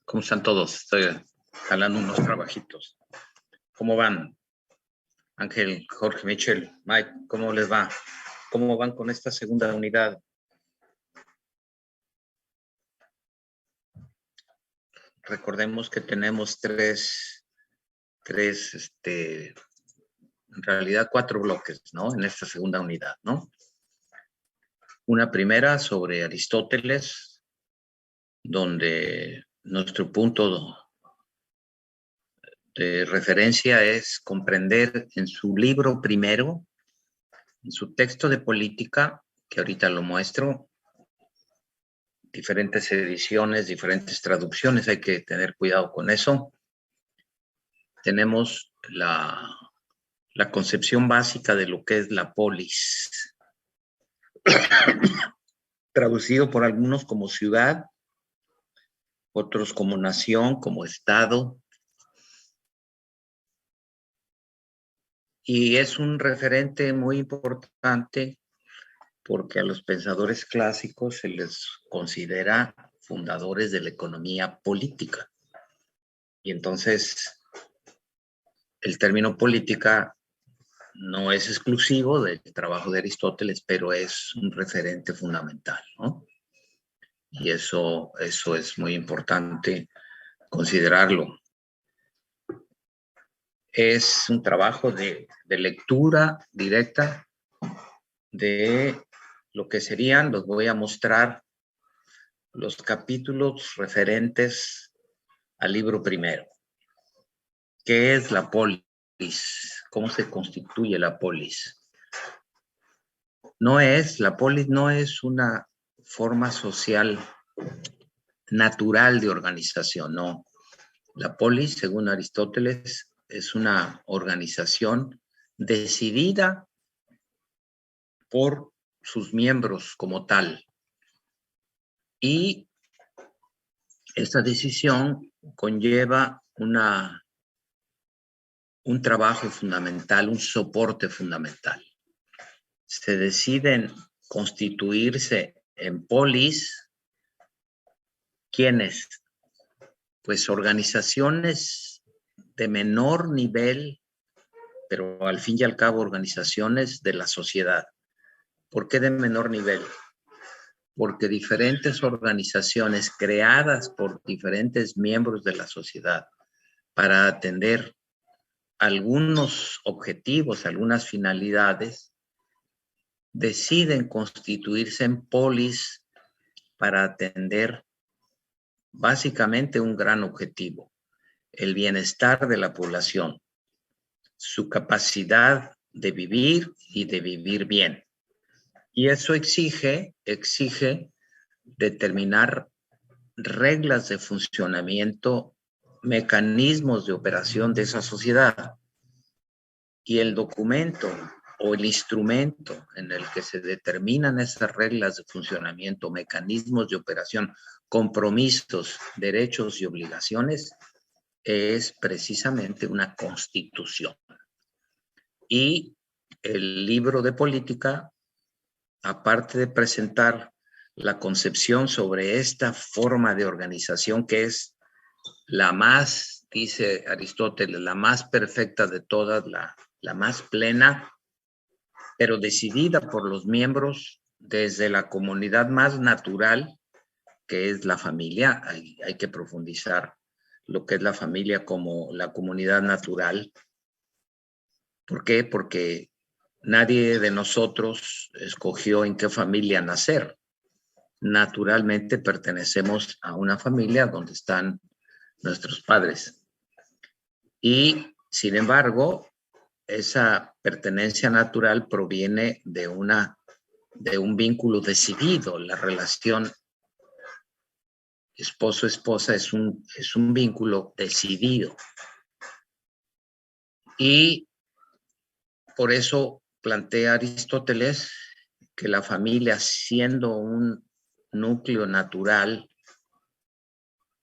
¿Cómo están todos? Estoy jalando unos trabajitos. ¿Cómo van? Ángel, Jorge, Michel, Mike, ¿cómo les va? ¿Cómo van con esta segunda unidad? Recordemos que tenemos en realidad 4 bloques, ¿no? En esta segunda unidad, ¿no? Una primera sobre Aristóteles, donde nuestro punto de referencia es comprender en su libro primero, en su texto de política, que ahorita lo muestro, diferentes ediciones, diferentes traducciones, hay que tener cuidado con eso. Tenemos la concepción básica de lo que es la polis, traducido por algunos como ciudad, otros como nación, como estado. Y es un referente muy importante porque a los pensadores clásicos se les considera fundadores de la economía política. Y entonces el término política no es exclusivo del trabajo de Aristóteles, pero es un referente fundamental, ¿no? Y eso es muy importante considerarlo. Es un trabajo de lectura directa de lo que serían, los voy a mostrar, los capítulos referentes al libro primero. ¿Qué es la polis? ¿Cómo se constituye la polis? La polis no es una forma social natural de organización, no. La polis, según Aristóteles, es una organización decidida por sus miembros como tal. Y esta decisión conlleva un trabajo fundamental, un soporte fundamental. Se deciden constituirse en polis, ¿quiénes? Pues organizaciones de menor nivel, pero al fin y al cabo organizaciones de la sociedad. ¿Por qué de menor nivel? Porque diferentes organizaciones creadas por diferentes miembros de la sociedad para atender algunos objetivos, algunas finalidades, deciden constituirse en polis para atender básicamente un gran objetivo, el bienestar de la población, su capacidad de vivir y de vivir bien. Y eso exige determinar reglas de funcionamiento, mecanismos de operación de esa sociedad. Y el documento o el instrumento en el que se determinan esas reglas de funcionamiento, mecanismos de operación, compromisos, derechos y obligaciones, es precisamente una constitución. Y el libro de política, aparte de presentar la concepción sobre esta forma de organización que es la más, dice Aristóteles, la más perfecta de todas, la más plena, pero decidida por los miembros desde la comunidad más natural, que es la familia. Hay que profundizar lo que es la familia como la comunidad natural. ¿Por qué? Porque nadie de nosotros escogió en qué familia nacer. Naturalmente pertenecemos a una familia donde están nuestros padres. Y, sin embargo, esa pertenencia natural proviene de un vínculo decidido. La relación esposo-esposa es un vínculo decidido. Y por eso plantea Aristóteles que la familia, siendo un núcleo natural,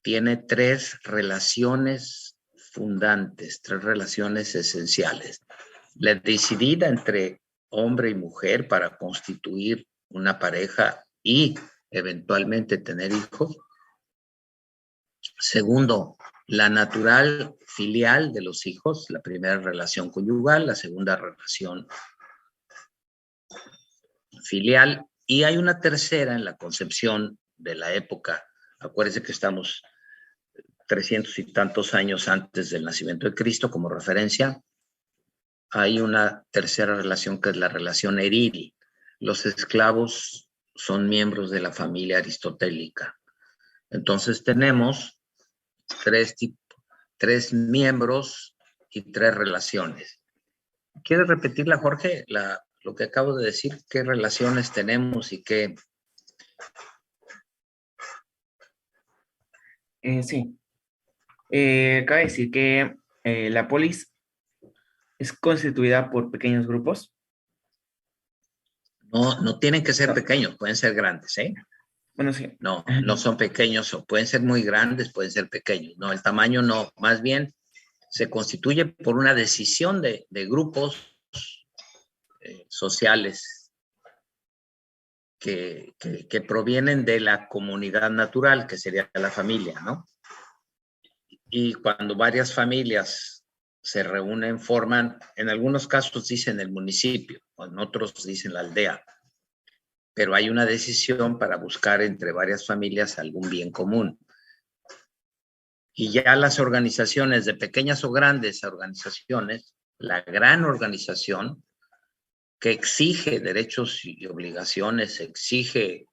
tiene 3 relaciones fundantes, 3 relaciones esenciales. La decidida entre hombre y mujer para constituir una pareja y eventualmente tener hijos, Segundo, la natural filial de los hijos, la primera relación conyugal, la segunda relación filial, y hay una tercera en la concepción de la época. Acuérdense que estamos 300 y tantos años antes del nacimiento de Cristo como referencia. Hay una tercera relación que es la relación eril. Los esclavos son miembros de la familia aristotélica. Entonces tenemos tres miembros y tres relaciones. ¿Quieres repetirla, Jorge? Lo que acabo de decir, qué relaciones tenemos y qué. Sí. Acaba de decir que la polis es constituida por pequeños grupos. No tienen que ser No, pequeños, pueden ser grandes, ¿eh? bueno, sí. No son pequeños, o pueden ser muy grandes, pueden ser pequeños. No, el tamaño no, más bien se constituye por una decisión de grupos sociales que provienen de la comunidad natural, que sería la familia, ¿no? Y cuando varias familias se reúnen, forman, en algunos casos dicen el municipio, en otros dicen la aldea, pero hay una decisión para buscar entre varias familias algún bien común. Y ya las organizaciones, de pequeñas o grandes organizaciones, la gran organización que exige derechos y obligaciones, exige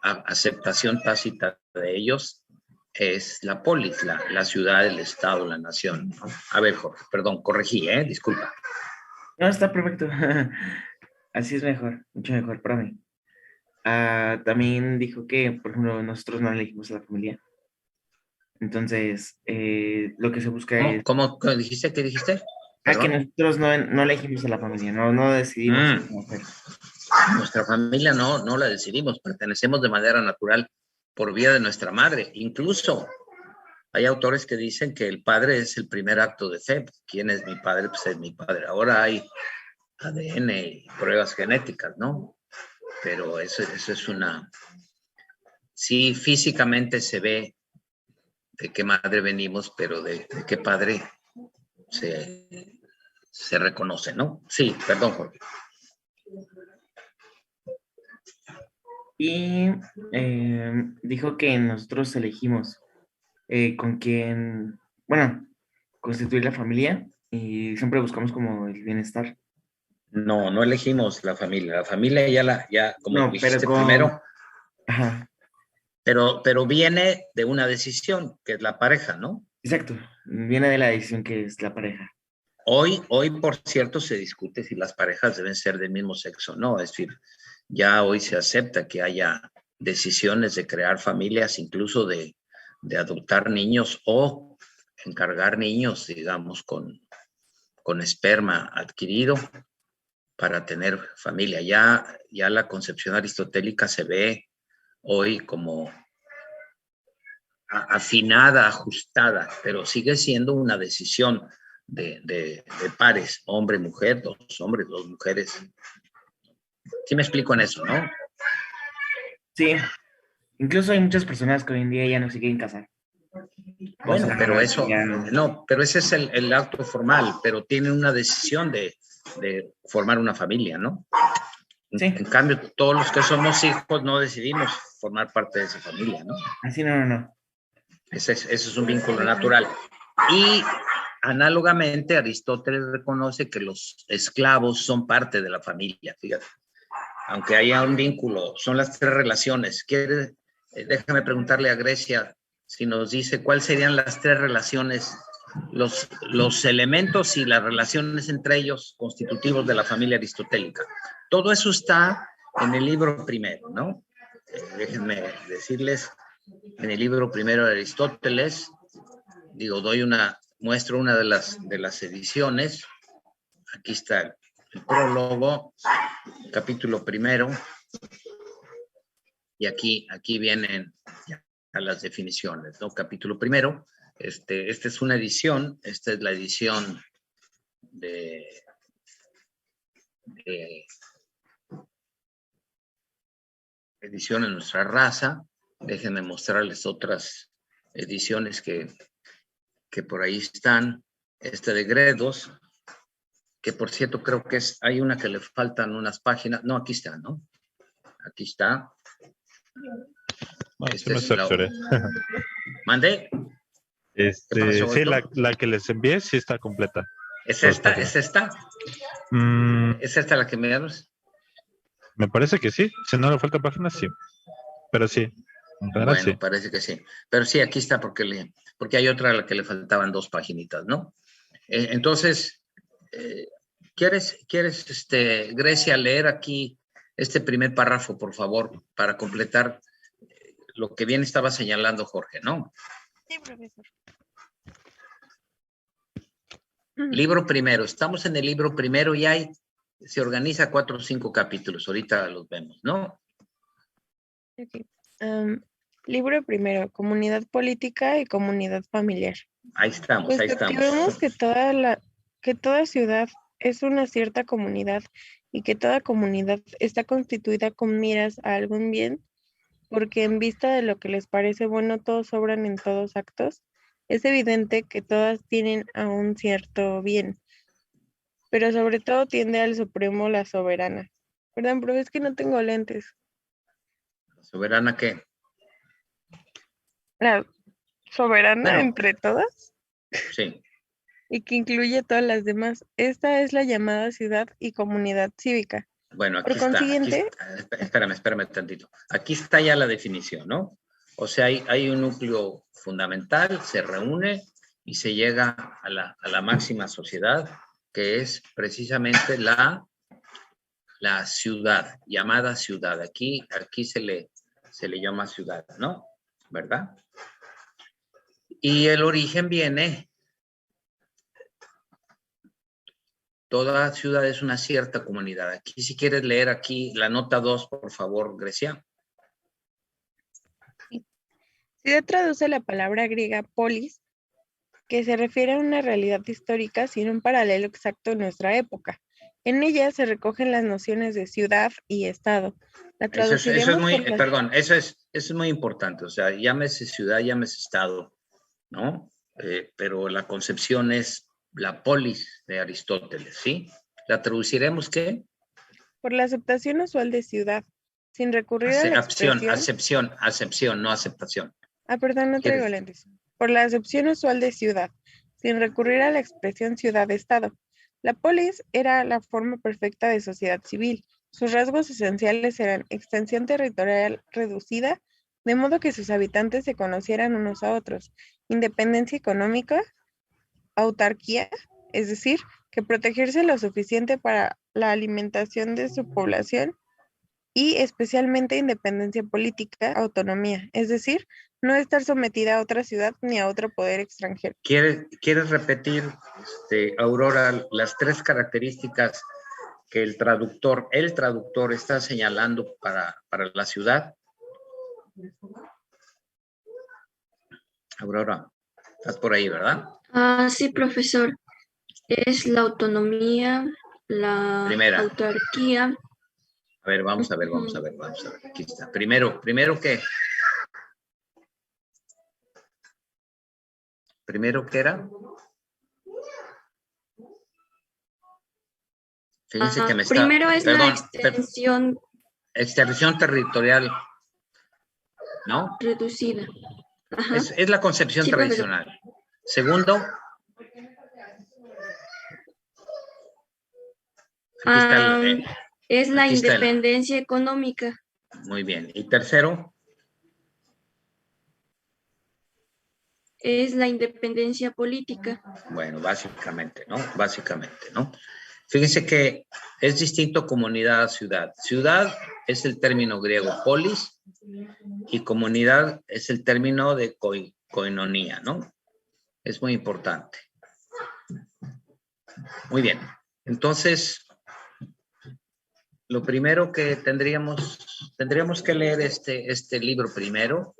aceptación tácita de ellos, es la polis, la ciudad, el estado, la nación, ¿no? A ver, Jorge, perdón, corregí, disculpa. No, está perfecto. Así es mejor, mucho mejor para mí. También dijo que, por ejemplo, nosotros no elegimos a la familia. Entonces, lo que se busca es ¿Cómo dijiste? ¿Qué dijiste? que Perdón. nosotros no elegimos a la familia, no decidimos Mm, cómo hacer. Nuestra familia no la decidimos, pertenecemos de manera natural por vía de nuestra madre. Incluso hay autores que dicen que el padre es el primer acto de fe. ¿Quién es mi padre? Pues es mi padre. Ahora hay ADN y pruebas genéticas, ¿no? Pero eso es una. Sí, físicamente se ve de qué madre venimos, pero de qué padre se reconoce, ¿no? Sí, perdón, Jorge. Y dijo que nosotros elegimos con quién, bueno, constituir la familia y siempre buscamos como el bienestar. No elegimos la familia. La familia ya como No, pero dijiste primero, ajá, pero viene de una decisión, que es la pareja, ¿no? exacto, viene de la decisión que es la pareja. Hoy, por cierto, se discute si las parejas deben ser del mismo sexo, ¿no? Es decir, ya hoy se acepta que haya decisiones de crear familias, incluso de adoptar niños o encargar niños, digamos, con esperma adquirido para tener familia. Ya la concepción aristotélica se ve hoy como afinada, ajustada, pero sigue siendo una decisión de pares, hombre, mujer, dos hombres, dos mujeres. Sí me explico en eso, ¿no? Sí, incluso hay muchas personas que hoy en día ya no se quieren casar. O Bueno, sea, pero eso, ya, no, pero ese es el acto formal, pero tienen una decisión de formar una familia, ¿no? sí, En cambio, todos los que somos hijos no decidimos formar parte de esa familia, ¿no? así no. Ese es un vínculo natural. Y análogamente, Aristóteles reconoce que los esclavos son parte de la familia, fíjate. Aunque haya un vínculo, son las tres relaciones. Déjame preguntarle a Grecia si nos dice cuáles serían las tres relaciones, los elementos y las relaciones entre ellos constitutivos de la familia aristotélica. Todo eso está en el libro primero, ¿no? Déjenme decirles, en el libro primero de Aristóteles, muestro una de las ediciones. Aquí está el prólogo, capítulo primero, y aquí vienen a las definiciones, ¿no? Capítulo primero, esta es una edición, esta es la edición de edición en nuestra raza. Déjenme mostrarles otras ediciones que por ahí están. Este de Gredos, que por cierto creo que hay una que le faltan unas páginas. No, aquí está, ¿no? Aquí está. Bueno, sí me cercioré. ¿Mande? ¿Qué pasó, Sí, Héctor? la que les envié sí está completa. ¿Es esta? ¿Es esta? ¿Es esta la que me das? Me parece que sí. Si no le falta páginas, sí. Pero sí. Bueno, Sí. parece que sí. Pero sí, aquí está porque hay otra a la que le faltaban 2 paginitas, ¿no? Entonces, ¿quieres Grecia, leer aquí este primer párrafo, por favor, para completar lo que bien estaba señalando Jorge, ¿no? Sí, profesor. Libro primero. Estamos en el libro primero y se organiza 4 o 5 capítulos. Ahorita los vemos, ¿no? Okay. Libro primero, comunidad política y comunidad familiar. Ahí estamos, Pues ahí que estamos. vemos que toda ciudad es una cierta comunidad y que toda comunidad está constituida con miras a algún bien, porque en vista de lo que les parece bueno, todos obran en todos actos. Es evidente que todas tienen a un cierto bien, pero sobre todo tiende al supremo la soberana. Perdón, pero es que no tengo lentes. ¿Soberana qué? La soberana Bueno. entre todas. Sí. Y que incluye todas las demás. Esta es la llamada ciudad y comunidad cívica. Bueno, aquí Por está. consiguiente, Espérame tantito. Aquí está ya la definición, ¿no? O sea, hay un núcleo fundamental, se reúne y se llega a la máxima sociedad, que es precisamente la ciudad, llamada ciudad. Aquí se le llama ciudad, ¿no? ¿Verdad? Y el origen viene, toda ciudad es una cierta comunidad. Aquí, si quieres leer aquí la nota 2, por favor, Grecia. ciudad traduce la palabra griega polis, que se refiere a una realidad histórica sin un paralelo exacto en nuestra época. En ella se recogen las nociones de ciudad y estado. La Eso es muy, por perdón, eso es muy importante. O sea, llámese ciudad, llámese estado, ¿no? Pero la concepción es la polis de Aristóteles, ¿sí? ¿La traduciremos qué? Por la aceptación usual de ciudad, sin recurrir a la expresión. Acepción, no aceptación. Perdón, no traigo lentes. Por la acepción usual de ciudad, sin recurrir a la expresión ciudad-estado. La polis era la forma perfecta de sociedad civil. Sus rasgos esenciales eran extensión territorial reducida, de modo que sus habitantes se conocieran unos a otros, independencia económica, autarquía, es decir, que protegerse lo suficiente para la alimentación de su población, y especialmente independencia política, autonomía, es decir, no estar sometida a otra ciudad ni a otro poder extranjero. ¿Quieres repetir, Aurora, las 3 características que el traductor está señalando para la ciudad? Aurora, estás por ahí, ¿verdad? Sí, profesor. Es la autonomía, la Primera. autarquía. A ver, vamos a ver. Aquí está. Primero ¿qué? ¿Primero qué era? Fíjense que me está... Primero es la extensión... Extensión territorial, ¿no? Reducida. Ajá. Es la concepción tradicional. Profesor. Segundo... Aquí está es la independencia económica. Muy bien. ¿Y tercero? Es la independencia política. Bueno, básicamente, ¿no? Fíjense que es distinto comunidad a ciudad. Ciudad es el término griego polis y comunidad es el término de koinonía, ¿no? Es muy importante. Muy bien. Entonces, lo primero que tendríamos que leer este libro primero,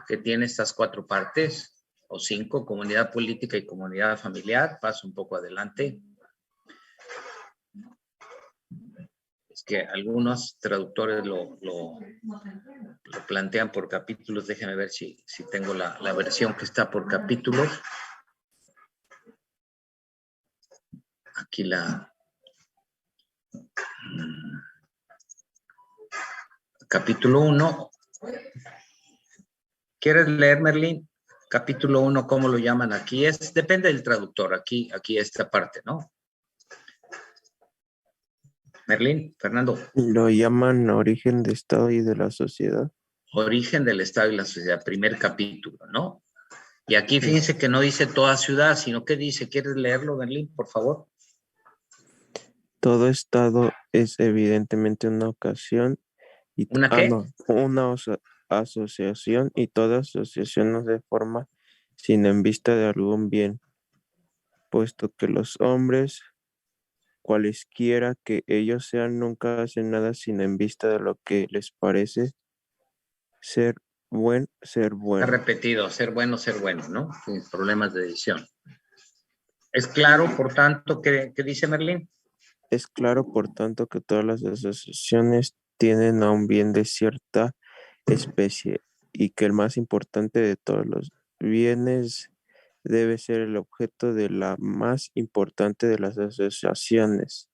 que tiene estas 4 partes, o 5, comunidad política y comunidad familiar. Paso un poco adelante. Es que algunos traductores lo plantean por capítulos. Déjenme ver si tengo la versión que está por capítulos. Aquí capítulo 1. ¿Quieres leer, Merlín? Capítulo 1, ¿cómo lo llaman aquí? Depende del traductor, aquí esta parte, ¿no? Merlín, Fernando. Lo llaman origen de Estado y de la sociedad. Origen del Estado y la sociedad, primer capítulo, ¿no? Y aquí fíjense que no dice toda ciudad, sino que dice, ¿quieres leerlo, Merlín, por favor? Todo Estado es evidentemente una ocasión. ¿Una qué? No, una asociación, y toda asociación no se forma sin en vista de algún bien, puesto que los hombres, cualesquiera que ellos sean, nunca hacen nada sin en vista de lo que les parece ser bueno. Está repetido, ser bueno, ¿no? Sin problemas de edición. ¿Es claro, por tanto, qué dice Merlín? Es claro, por tanto, que todas las asociaciones tienen a un bien de cierta especie, y que el más importante de todos los bienes debe ser el objeto de la más importante de las asociaciones,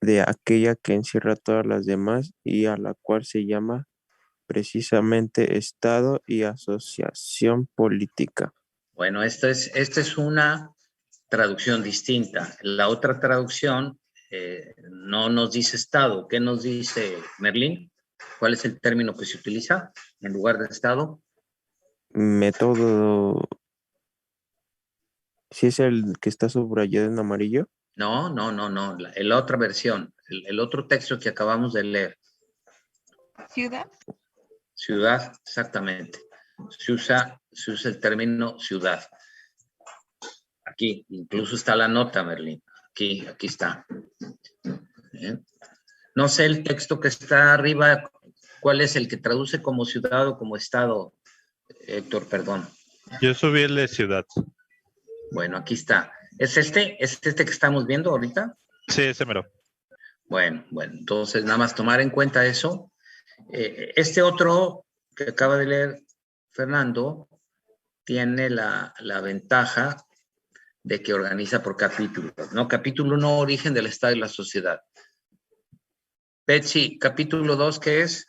de aquella que encierra todas las demás y a la cual se llama precisamente Estado y asociación política. Bueno, esta es una traducción distinta. La otra traducción no nos dice Estado. ¿Qué nos dice Merlín? ¿Cuál es el término que se utiliza en lugar de Estado? Método. ¿Sí es el que está subrayado en amarillo? No. La otra versión, el otro texto que acabamos de leer. ¿Ciudad? Ciudad, exactamente. Se usa el término ciudad. Aquí, incluso está la nota, Merlín. Aquí está. No sé el texto que está arriba, ¿cuál es el que traduce como ciudad o como estado, Héctor? Perdón. Yo subí el de ciudad. Bueno, aquí está. ¿Es este que estamos viendo ahorita? Sí, ese mero. Bueno, entonces nada más tomar en cuenta eso. Este otro que acaba de leer Fernando tiene la ventaja de que organiza por capítulos, ¿no? Capítulo 1, origen del Estado y la sociedad. Betsy, capítulo 2, ¿qué es?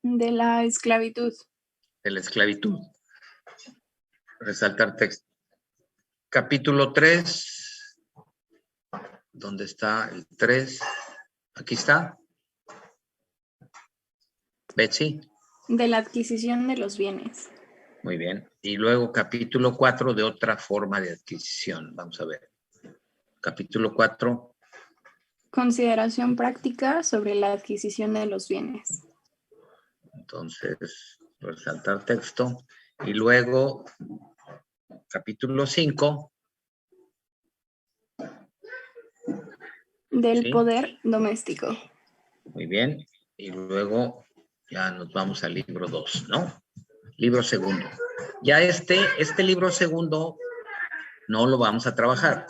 De la esclavitud. De la esclavitud. Resaltar texto. Capítulo 3. ¿Dónde está el 3? Aquí está. Betsy. De la adquisición de los bienes. Muy bien. Y luego capítulo 4 de otra forma de adquisición. Vamos a ver. Capítulo 4. Consideración práctica sobre la adquisición de los bienes. Entonces, resaltar texto. Y luego, capítulo 5. Del ¿Sí? poder doméstico. Muy bien. Y luego ya nos vamos al libro 2, ¿no? Libro segundo. Ya este libro segundo no lo vamos a trabajar.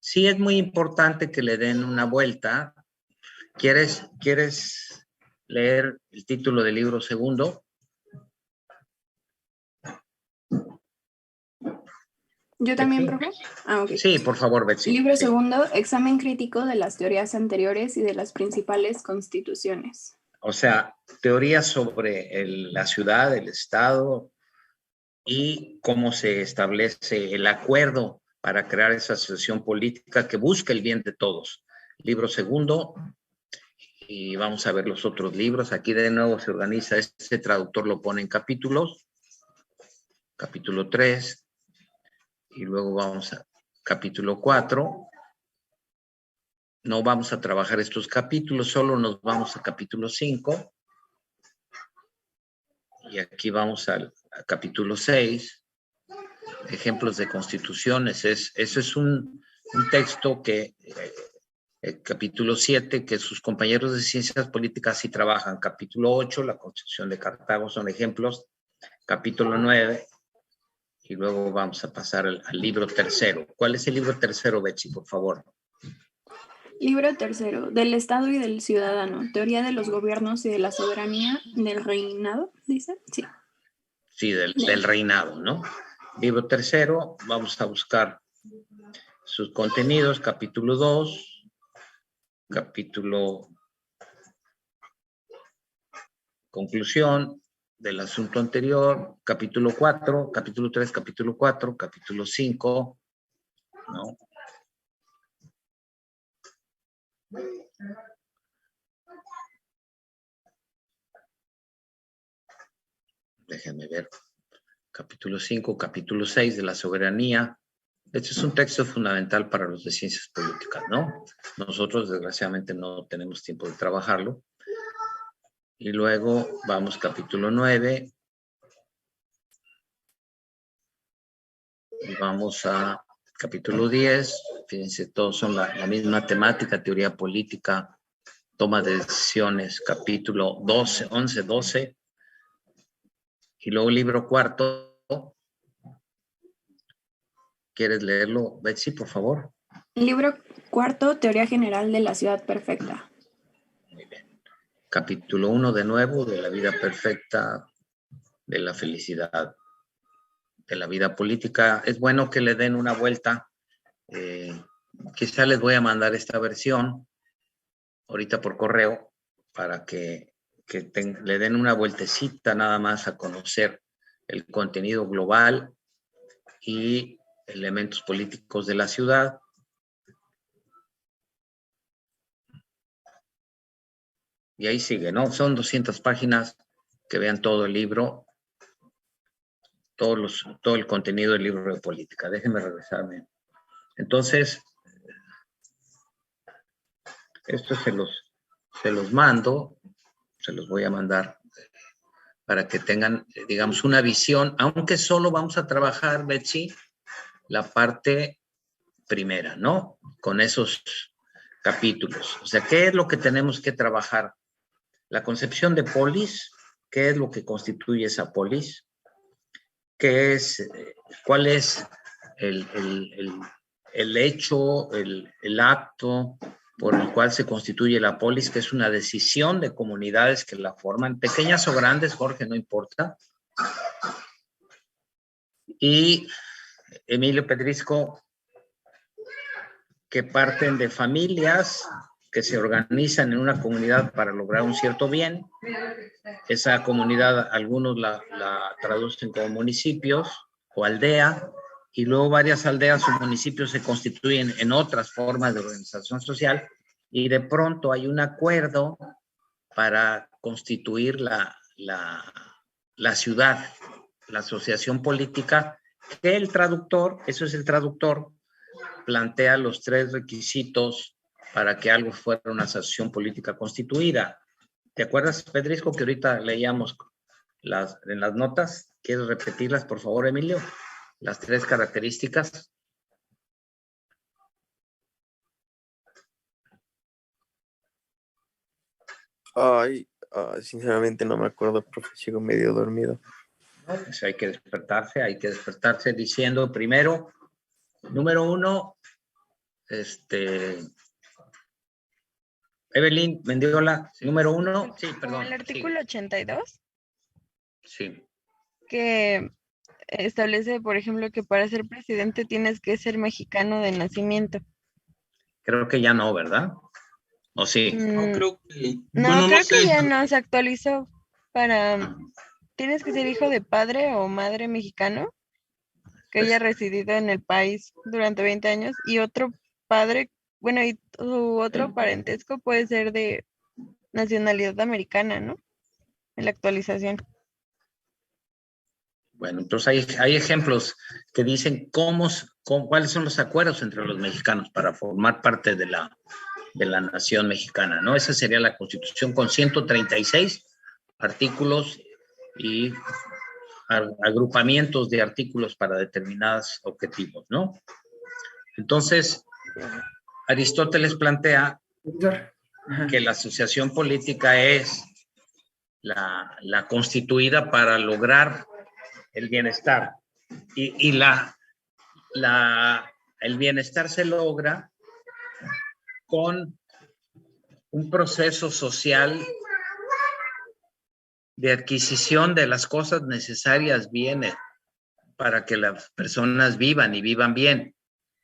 Sí es muy importante que le den una vuelta. ¿Quieres leer el título del libro segundo? ¿Yo también, profe? Ok. Sí, por favor, Betsy. Libro Sí. segundo, examen crítico de las teorías anteriores y de las principales constituciones. O sea, teorías sobre la ciudad, el Estado y cómo se establece el acuerdo para crear esa asociación política que busca el bien de todos. Libro segundo, y vamos a ver los otros libros. Aquí de nuevo se organiza, este traductor lo pone en capítulos. Capítulo 3, y luego vamos a capítulo 4. No vamos a trabajar estos capítulos, solo nos vamos a capítulo 5. Y aquí vamos a capítulo 6. Ejemplos de constituciones. Eso es un texto que, capítulo 7, que sus compañeros de ciencias políticas sí trabajan. Capítulo 8, la Constitución de Cartago, son ejemplos. Capítulo 9, y luego vamos a pasar al libro tercero. ¿Cuál es el libro tercero, Betsy, por favor? Libro tercero, del Estado y del Ciudadano, teoría de los gobiernos y de la soberanía del reinado, ¿dice? Sí. Sí, del reinado, ¿no? Libro tercero, vamos a buscar sus contenidos, capítulo 2, capítulo conclusión del asunto anterior, capítulo 4, capítulo 3, capítulo 4, capítulo 5, ¿no? Déjenme ver. Capítulo 5, capítulo 6 de la soberanía. Este es un texto fundamental para los de ciencias políticas, ¿no? Nosotros, desgraciadamente, no tenemos tiempo de trabajarlo. Y luego vamos capítulo 9. Y vamos a capítulo 10. Fíjense, todos son la misma temática, teoría política, toma de decisiones, capítulo 12, 11, 12. Y luego libro cuarto. ¿Quieres leerlo, Betsy, por favor? Libro cuarto, teoría general de la ciudad perfecta. Muy bien. Capítulo 1 de nuevo, de la vida perfecta, de la felicidad, de la vida política. Es bueno que le den una vuelta. Quizá les voy a mandar esta versión ahorita por correo para que le den una vueltecita nada más a conocer el contenido global y elementos políticos de la ciudad. Y ahí sigue, ¿no? Son 200 páginas, que vean todo el libro, todo el contenido del libro de política. Déjenme regresarme. Entonces, esto se los mando, se los voy a mandar para que tengan, digamos, una visión, aunque solo vamos a trabajar, Betsy, la parte primera, ¿no? Con esos capítulos. O sea, ¿qué es lo que tenemos que trabajar? La concepción de polis, ¿qué es lo que constituye esa polis? ¿Qué es, cuál es el hecho, el acto por el cual se constituye la polis, que es una decisión de comunidades que la forman, pequeñas o grandes, Jorge, no importa? Y Emilio Pedrisco, que parten de familias que se organizan en una comunidad para lograr un cierto bien. Esa comunidad, algunos la traducen como municipios o aldea, y luego varias aldeas o municipios se constituyen en otras formas de organización social, y de pronto hay un acuerdo para constituir la ciudad, la asociación política, que el traductor, eso es el traductor, plantea los 3 requisitos para que algo fuera una asociación política constituida. ¿Te acuerdas, Pedrisco, que ahorita leíamos en las notas? ¿Quieres repetirlas, por favor, Emilio? Las 3 características. Ay, sinceramente no me acuerdo, profe, sigo medio dormido. No, pues hay que despertarse diciendo primero, número 1, Evelyn Mendiola, número 1, sí, perdón. El artículo 82. Sí. Que establece, por ejemplo, que para ser presidente tienes que ser mexicano de nacimiento. Creo que ya no, ¿verdad? ¿O sí? No, creo que... No, bueno, creo no sé. que ya no se actualizó para... Tienes que ser hijo de padre o madre mexicano que haya residido en el país durante 20 años y otro padre, bueno, y su otro parentesco puede ser de nacionalidad americana, ¿no? En la actualización. Bueno, entonces hay ejemplos que dicen cuáles son los acuerdos entre los mexicanos para formar parte de la nación mexicana, ¿no? Esa sería la Constitución con 136 artículos y agrupamientos de artículos para determinados objetivos, ¿no? Entonces, Aristóteles plantea que la asociación política es la constituida para lograr el bienestar. Y el bienestar se logra con un proceso social de adquisición de las cosas necesarias bienes para que las personas vivan y vivan bien,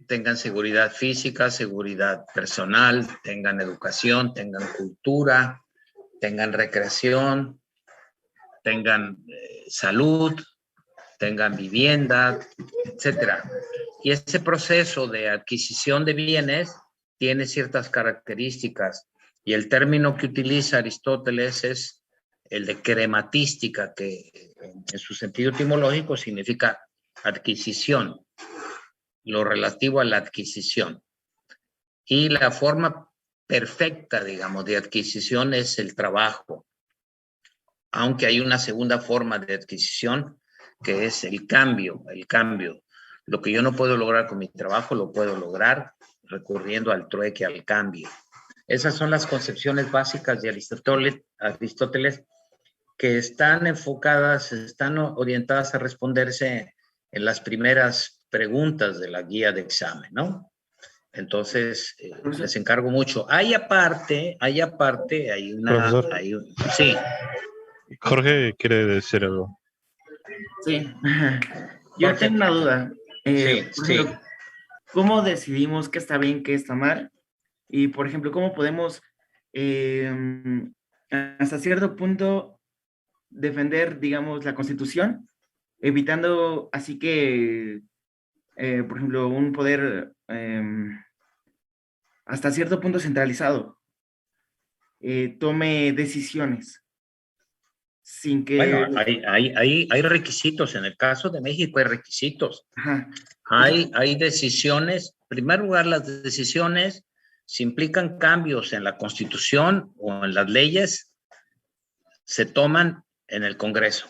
tengan seguridad física, seguridad personal, tengan educación, tengan cultura, tengan recreación, tengan salud, tengan vivienda, etcétera. Y ese proceso de adquisición de bienes tiene ciertas características y el término que utiliza Aristóteles es el de crematística, que en su sentido etimológico significa adquisición, lo relativo a la adquisición. Y la forma perfecta, digamos, de adquisición es el trabajo, aunque hay una segunda forma de adquisición que es el cambio, el cambio. Lo que yo no puedo lograr con mi trabajo, lo puedo lograr recurriendo al trueque, al cambio. Esas son las concepciones básicas de Aristóteles que están enfocadas, están orientadas a responderse en las primeras preguntas de la guía de examen, ¿no? Entonces, les encargo mucho. Hay aparte, hay una... Profesor. Sí. Jorge quiere decir algo. Sí. Yo Jorge. tengo una duda. Sí, Por ejemplo, ¿cómo decidimos qué está bien, qué está mal? Y, por ejemplo, ¿cómo podemos hasta cierto punto defender, digamos, la Constitución, evitando así que, por ejemplo, un poder hasta cierto punto centralizado tome decisiones sin que... Bueno, hay requisitos. En el caso de México hay requisitos. Ajá. Hay decisiones. En primer lugar, las decisiones, si implican cambios en la Constitución o en las leyes, se toman en el Congreso.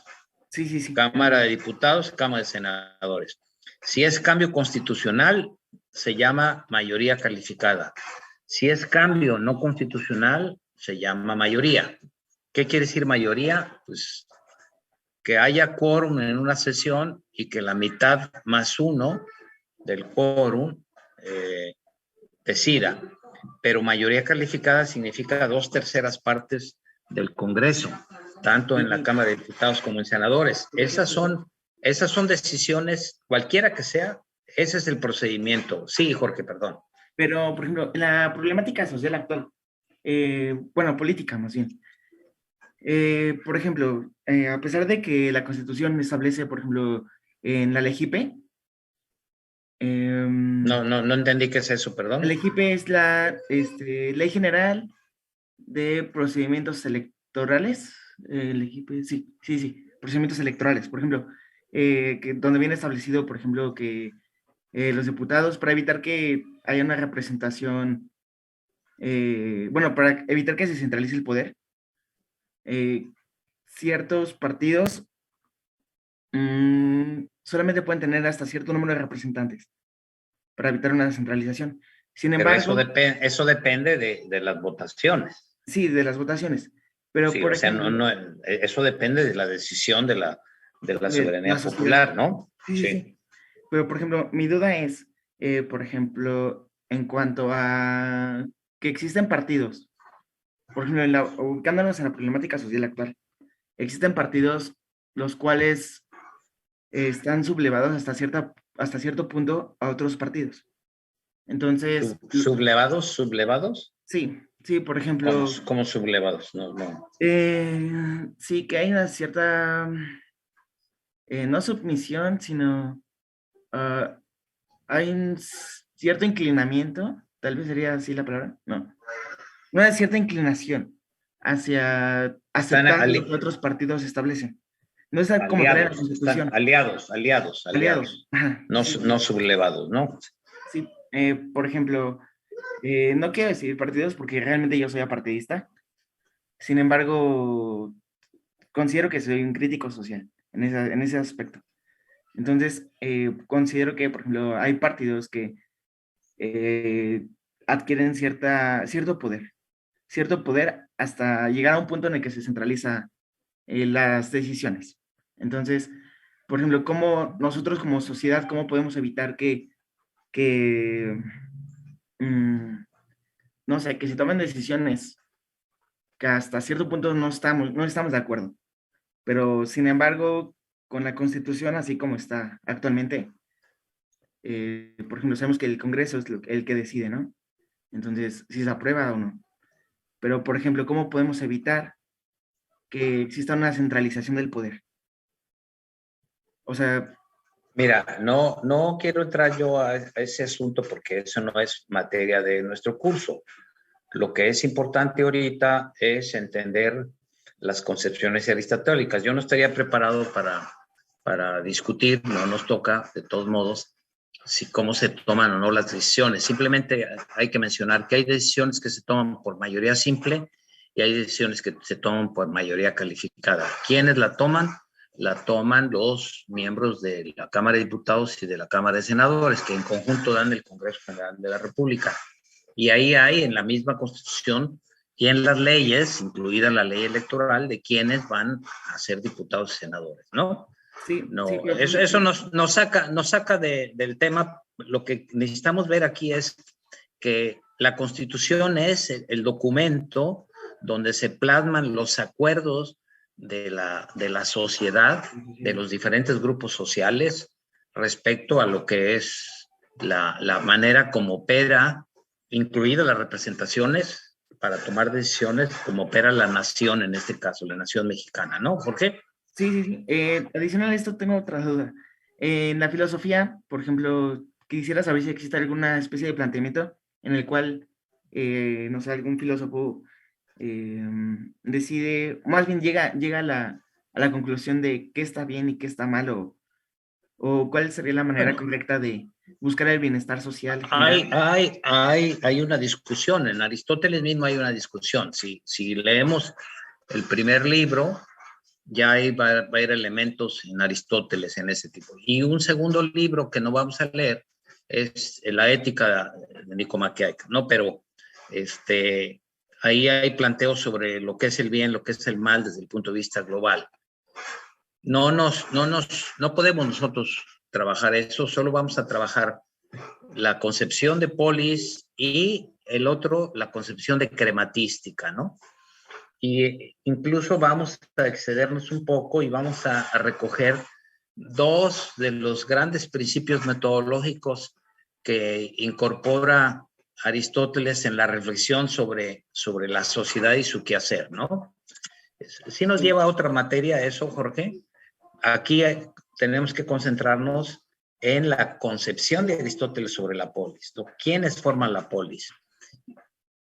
Sí, sí, sí. Cámara de Diputados, Cámara de Senadores. Si es cambio constitucional, se llama mayoría calificada. Si es cambio no constitucional, se llama mayoría. ¿Qué quiere decir mayoría? Pues que haya quórum en una sesión y que la mitad más uno del quórum decida. Pero mayoría calificada significa 2/3 partes del Congreso, tanto en la Cámara de Diputados como en senadores. Esas son decisiones, cualquiera que sea, ese es el procedimiento. Sí, Jorge, perdón. Pero, por ejemplo, la problemática social actual, bueno, política más bien. Por ejemplo, a pesar de que la Constitución establece, por ejemplo, en la LEGIPE. No entendí qué es eso, perdón. La LEGIPE es la Ley General de Procedimientos Electorales. LEGIPE, sí, procedimientos electorales. Por ejemplo, donde viene establecido, por ejemplo, que los diputados, para evitar que haya una representación, bueno, para evitar que se centralice el poder, ciertos partidos solamente pueden tener hasta cierto número de representantes para evitar una descentralización. Sin embargo... Pero eso depende de las votaciones. Sí, de las votaciones. Pero sí, por o sea, ejemplo, eso depende de la decisión de la soberanía popular, ¿no? Sí. Pero, por ejemplo, mi duda es, por ejemplo, en cuanto a que existen partidos, por ejemplo, ubicándonos en la problemática social actual, existen partidos los cuales están sublevados hasta cierto punto a otros partidos. Entonces... ¿Sublevados? Sí, por ejemplo... ¿Cómo sublevados? No. Sí, que hay una cierta, no submisión, sino hay un cierto inclinamiento, tal vez sería así la palabra, no. Una cierta inclinación hacia aceptar lo que otros partidos establecen. No es como tal en la Constitución. Aliados. Ajá, no, sí. No sublevados, ¿no? Sí, por ejemplo, no quiero decir partidos porque realmente yo soy apartidista. Sin embargo, considero que soy un crítico social en ese aspecto. Entonces, considero que, por ejemplo, hay partidos que adquieren cierto poder hasta llegar a un punto en el que se centraliza las decisiones. Entonces, por ejemplo, ¿cómo nosotros como sociedad, cómo podemos evitar que no sé, que se tomen decisiones que hasta cierto punto no estamos de acuerdo. Pero, sin embargo, con la Constitución así como está actualmente, por ejemplo, sabemos que el Congreso es el que decide, ¿no? Entonces, si se aprueba o no. Pero, por ejemplo, ¿cómo podemos evitar que exista una centralización del poder? O sea, Mira, no quiero entrar yo a ese asunto porque eso no es materia de nuestro curso. Lo que es importante ahorita es entender las concepciones aristotélicas. Yo no estaría preparado para discutir, no nos toca, de todos modos, si cómo se toman o no las decisiones. Simplemente hay que mencionar que hay decisiones que se toman por mayoría simple y hay decisiones que se toman por mayoría calificada. ¿Quiénes la toman? La toman los miembros de la Cámara de Diputados y de la Cámara de Senadores, que en conjunto dan el Congreso General de la República. Y ahí hay en la misma Constitución y en las leyes, incluida la ley electoral, de quienes van a ser diputados y senadores, ¿no? sí, No, sí, eso nos saca del tema. Lo que necesitamos ver aquí es que la Constitución es el documento donde se plasman los acuerdos de la sociedad, de los diferentes grupos sociales, respecto a lo que es la manera como opera, incluidas las representaciones para tomar decisiones, como opera la nación, en este caso, la nación mexicana, ¿no, Jorge? Sí. Adicional a esto, tengo otra duda. En la filosofía, por ejemplo, quisiera saber si existe alguna especie de planteamiento en el cual, no sé, algún filósofo decide, más bien llega a la conclusión de qué está bien y qué está mal, o cuál sería la manera correcta de buscar el bienestar social general. Hay una discusión, en Aristóteles mismo hay una discusión. Si leemos el primer libro, ya va a haber elementos en Aristóteles en ese tipo. Y un segundo libro que no vamos a leer es la ética de Nicomaquia, ¿no? Pero ahí hay planteos sobre lo que es el bien, lo que es el mal desde el punto de vista global. No podemos nosotros trabajar eso, solo vamos a trabajar la concepción de polis y el otro, la concepción de crematística, ¿no? Y incluso vamos a excedernos un poco y vamos a recoger dos de los grandes principios metodológicos que incorpora Aristóteles en la reflexión sobre la sociedad y su quehacer, ¿no? Sí nos lleva a otra materia eso, Jorge. Aquí tenemos que concentrarnos en la concepción de Aristóteles sobre la polis, ¿no? ¿Quiénes forman la polis?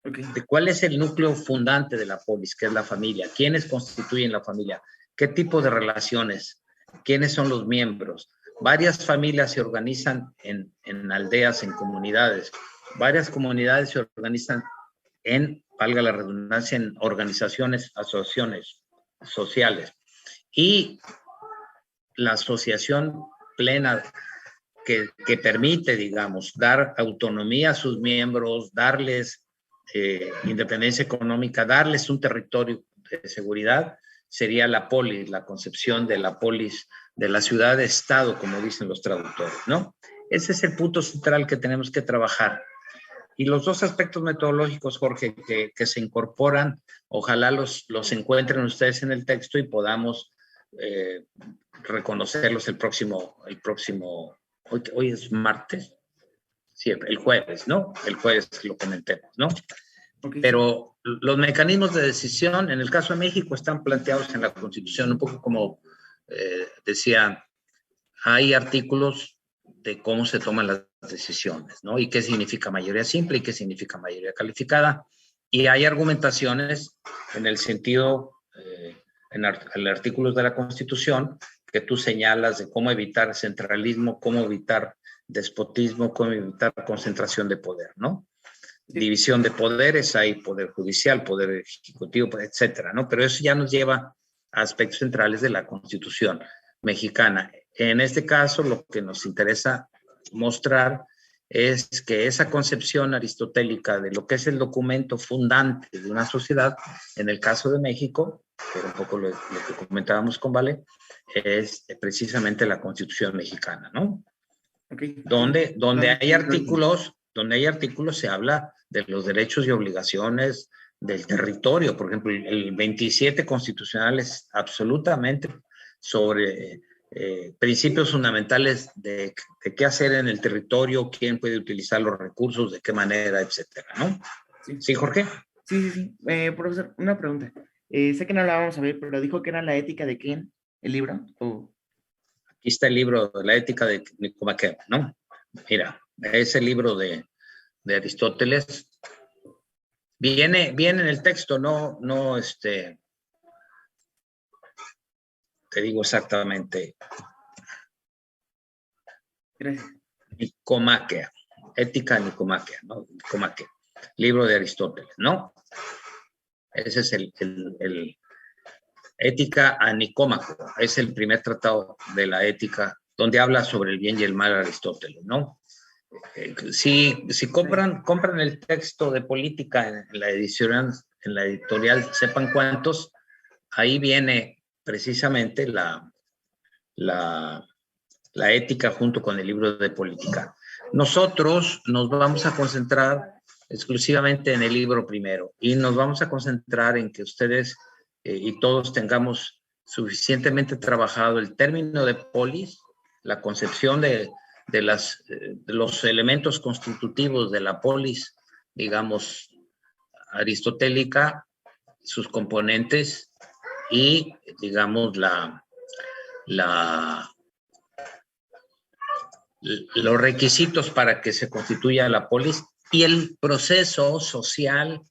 Okay. ¿Cuál es el núcleo fundante de la polis, que es la familia? ¿Quiénes constituyen la familia? ¿Qué tipo de relaciones? ¿Quiénes son los miembros? Varias familias se organizan en aldeas, en comunidades. Varias comunidades se organizan valga la redundancia, en organizaciones, asociaciones sociales. Y la asociación plena que permite, digamos, dar autonomía a sus miembros, darles independencia económica, darles un territorio de seguridad, sería la polis, la concepción de la polis, de la ciudad-estado, como dicen los traductores, ¿no? Ese es el punto central que tenemos que trabajar. Y los dos aspectos metodológicos, Jorge, que se incorporan, ojalá los encuentren ustedes en el texto y podamos reconocerlos el próximo hoy es martes, sí, el jueves, ¿no? El jueves lo comentemos, ¿no? Okay. Pero los mecanismos de decisión, en el caso de México, están planteados en la Constitución, un poco como decía, hay artículos de cómo se toman las decisiones, ¿no? Y qué significa mayoría simple y qué significa mayoría calificada. Y hay argumentaciones en el sentido, en artículos de la Constitución, que tú señalas de cómo evitar centralismo, cómo evitar despotismo, cómo evitar concentración de poder, ¿no? Sí. División de poderes, hay poder judicial, poder ejecutivo, etcétera, ¿no? Pero eso ya nos lleva a aspectos centrales de la Constitución mexicana. En este caso, lo que nos interesa mostrar es que esa concepción aristotélica de lo que es el documento fundante de una sociedad, en el caso de México, que era un poco lo que comentábamos con Vale, es precisamente la Constitución mexicana, ¿no? Okay. Donde hay artículos donde hay artículos se habla de los derechos y obligaciones del territorio. Por ejemplo, el 27 constitucional es absolutamente sobre principios fundamentales de qué hacer en el territorio, quién puede utilizar los recursos, de qué manera, etcétera, ¿no? Sí, ¿Sí, Jorge? sí. Profesor, una pregunta. Sé que no la vamos a ver, pero dijo que era la ética de quién, el libro. Aquí está el libro de la ética de Nicomaqueo, ¿no? Mira, es el libro de Aristóteles. Viene en el texto, no, te digo exactamente. Gracias. Nicomaquea, ética nicomaquea, ¿no? Nicomaquea, libro de Aristóteles, ¿no? Ese es el ética a Nicómaco, es el primer tratado de la ética donde habla sobre el bien y el mal Aristóteles, ¿no? Si compran el texto de política en la editorial, sepan cuántos, ahí viene precisamente la ética junto con el libro de política. Nosotros nos vamos a concentrar exclusivamente en el libro primero y nos vamos a concentrar en que ustedes y todos tengamos suficientemente trabajado el término de polis, la concepción de los elementos constitutivos de la polis, digamos, aristotélica, sus componentes y, digamos, los requisitos para que se constituya la polis y el proceso social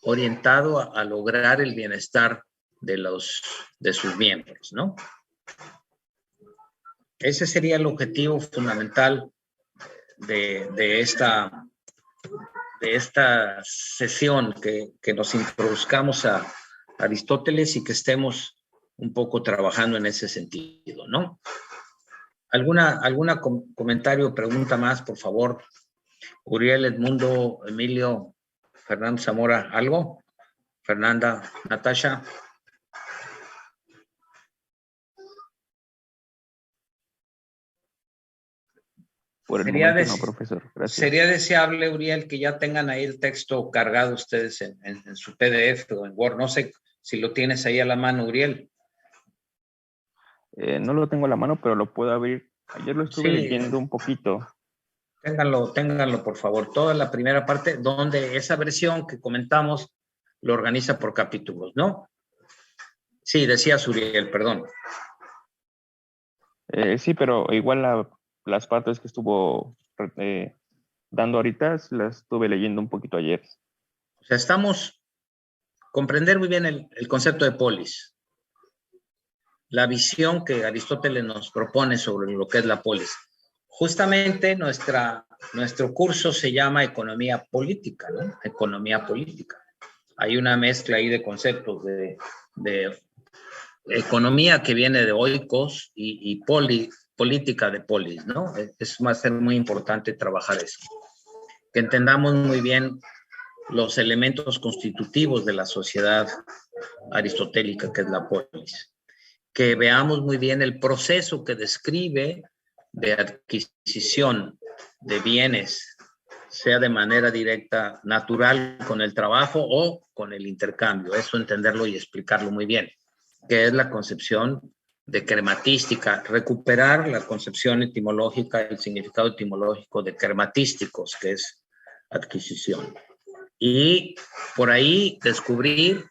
orientado a lograr el bienestar de sus miembros, ¿no? Ese sería el objetivo fundamental de esta sesión, que nos introduzcamos a Aristóteles y que estemos un poco trabajando en ese sentido, ¿no? ¿Alguna comentario o pregunta más, por favor? Uriel, Edmundo, Emilio, Fernando Zamora, ¿algo? Fernanda, Natasha. Por el momento no, profesor. Gracias. Sería deseable, Uriel, que ya tengan ahí el texto cargado ustedes en su PDF o en Word. No sé si lo tienes ahí a la mano, Uriel. No lo tengo a la mano, pero lo puedo abrir. Ayer lo estuve leyendo un poquito. Ténganlo, por favor. Toda la primera parte, donde esa versión que comentamos lo organiza por capítulos, ¿no? Sí, decías, Uriel, perdón. Sí, pero igual las partes que estuvo dando ahorita las estuve leyendo un poquito ayer. O sea, comprender muy bien el concepto de polis. La visión que Aristóteles nos propone sobre lo que es la polis. Justamente nuestro curso se llama Economía Política, ¿no? Economía Política. Hay una mezcla ahí de conceptos de economía que viene de oikos y política de polis, ¿no? Va a ser muy importante trabajar eso. Que entendamos muy bien los elementos constitutivos de la sociedad aristotélica, que es la polis. Que veamos muy bien el proceso que describe de adquisición de bienes, sea de manera directa, natural, con el trabajo o con el intercambio. Eso entenderlo y explicarlo muy bien, que es la concepción de crematística, recuperar la concepción etimológica, el significado etimológico de crematísticos, que es adquisición. Y por ahí descubrir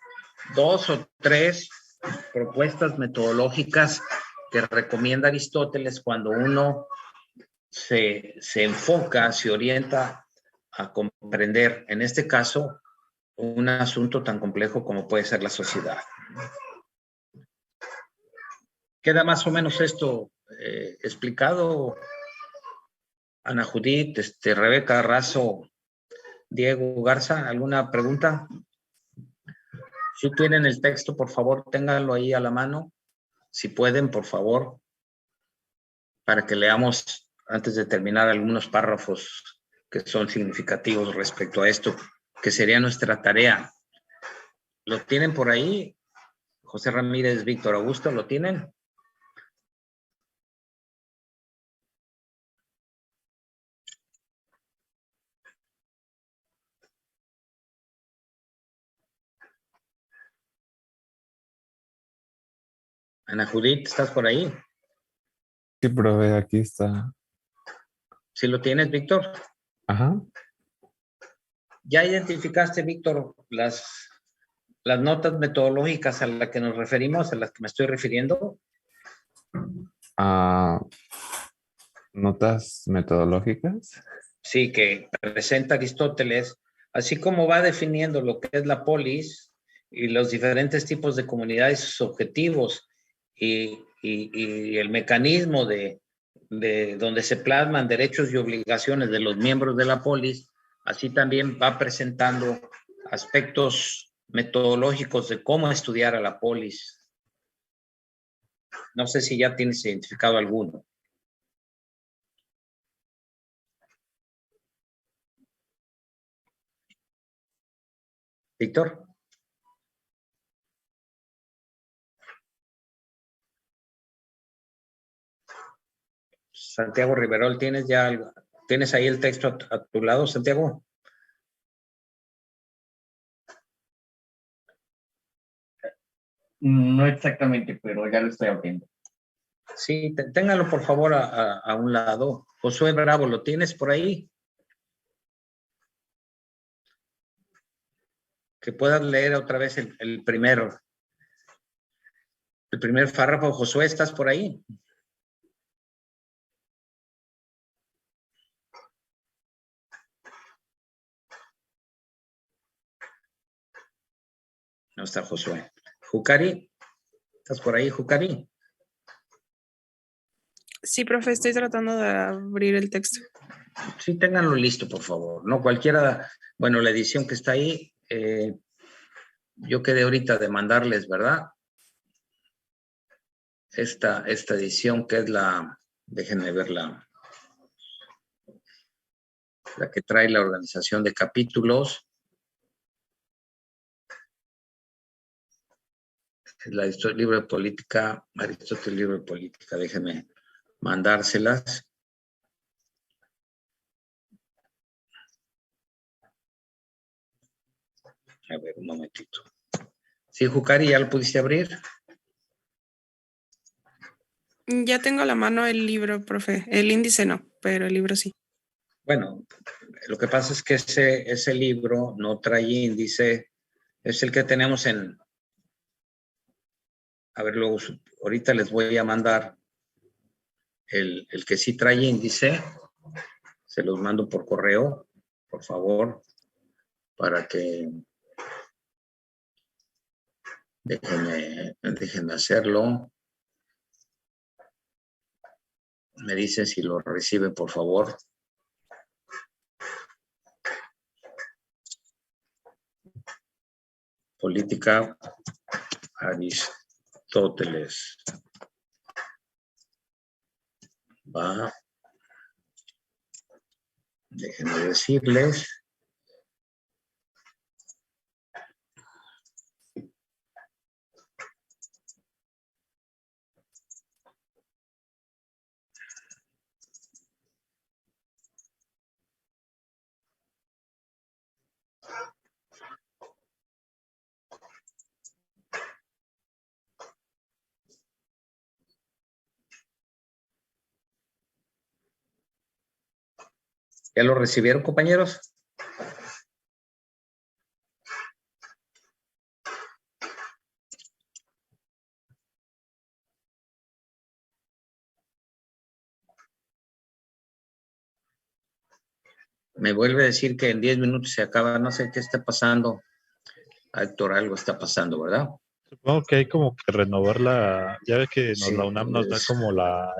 2 o 3 propuestas metodológicas que recomienda Aristóteles cuando uno se enfoca, se orienta a comprender, en este caso, un asunto tan complejo como puede ser la sociedad. ¿Queda más o menos esto explicado? Ana Judith, Rebeca, Razo, Diego, Garza, ¿alguna pregunta? Si tienen el texto, por favor, ténganlo ahí a la mano. Si pueden, por favor, para que leamos antes de terminar algunos párrafos que son significativos respecto a esto, que sería nuestra tarea. ¿Lo tienen por ahí? José Ramírez, Víctor Augusto, ¿lo tienen? Ana Judith, ¿estás por ahí? Sí, profe, aquí está. ¿Sí lo tienes, Víctor? Ajá. ¿Ya identificaste, Víctor, las notas metodológicas a las que nos referimos, a las que me estoy refiriendo? Ah, notas metodológicas. Sí, que presenta Aristóteles, así como va definiendo lo que es la polis y los diferentes tipos de comunidades, sus objetivos y el mecanismo de donde se plasman derechos y obligaciones de los miembros de la polis, así también va presentando aspectos metodológicos de cómo estudiar a la polis. No sé si ya tienes identificado alguno. Víctor. Santiago Riverol, ¿tienes ahí el texto a tu lado, Santiago? No exactamente, pero ya lo estoy abriendo. Sí, téngalo por favor a un lado. Josué Bravo, ¿lo tienes por ahí? Que puedas leer otra vez el primero. El primer párrafo. Josué, ¿estás por ahí? No está Josué. Jucari, ¿estás por ahí, Jucari? Sí, profe, estoy tratando de abrir el texto. Sí, ténganlo listo, por favor. No cualquiera, bueno, la edición que está ahí, yo quedé ahorita de mandarles, ¿verdad? Esta edición que es déjenme ver la que trae la organización de capítulos. El libro de política, Aristóteles, libro de política, déjenme mandárselas. A ver, un momentito. Sí, Jucari, ¿ya lo pudiste abrir? Ya tengo a la mano el libro, profe. El índice no, pero el libro sí. Bueno, lo que pasa es que ese libro no trae índice, es el que tenemos en... A ver, luego, ahorita les voy a mandar el que sí trae índice, se los mando por correo, por favor, para que déjenme hacerlo. Me dicen si lo reciben, por favor. Política Aristóteles. Va. Déjenme decirles. ¿Ya lo recibieron, compañeros? Me vuelve a decir que en 10 minutos se acaba. No sé qué está pasando. Héctor, algo está pasando, ¿verdad? Supongo que hay como que renovar ya ve que Sí, la UNAM nos da como las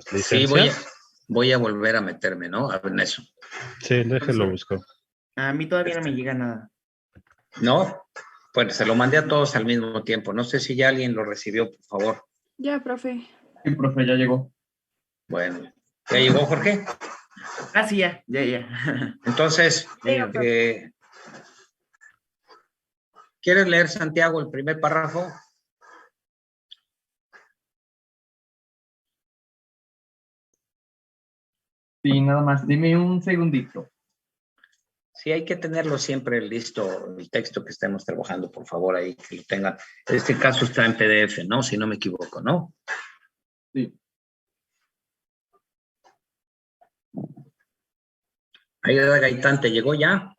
Sí, licencias. voy a volver a meterme, ¿no? A ver en eso. Sí, déjelo busco. A mí todavía no me llega nada. ¿No? Pues se lo mandé a todos al mismo tiempo. No sé si ya alguien lo recibió, por favor. Ya, profe. Sí, profe, ya llegó. Bueno, ¿ya llegó, Jorge? Ah, sí, ya. Entonces, Ya llegó. ¿quieres leer, Santiago, el primer párrafo? Sí, nada más, dime un segundito. Sí, hay que tenerlo siempre listo, el texto que estemos trabajando, por favor, ahí que lo tengan. Este caso está en PDF, ¿no? Si no me equivoco, ¿no? Sí. Aida Gaitán, ¿te llegó ya?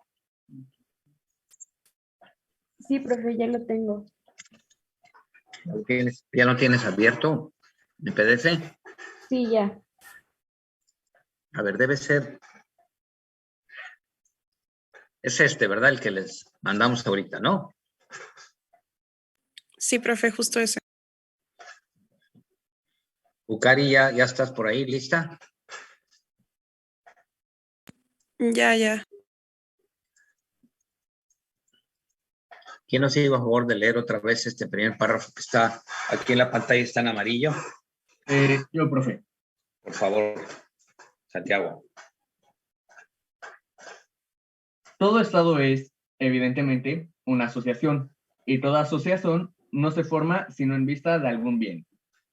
Sí, profe, ya lo tengo. ¿Ya lo tienes abierto en PDF? Sí, ya. A ver, debe ser... Es este, ¿verdad? El que les mandamos ahorita, ¿no? Sí, profe, justo ese. Ukari, ¿ya estás por ahí? ¿Lista? Ya. ¿Quién nos iba a favor de leer otra vez este primer párrafo que está aquí en la pantalla, está en amarillo? Yo, profe. Por favor, Santiago. Todo Estado es, evidentemente, una asociación, y toda asociación no se forma sino en vista de algún bien,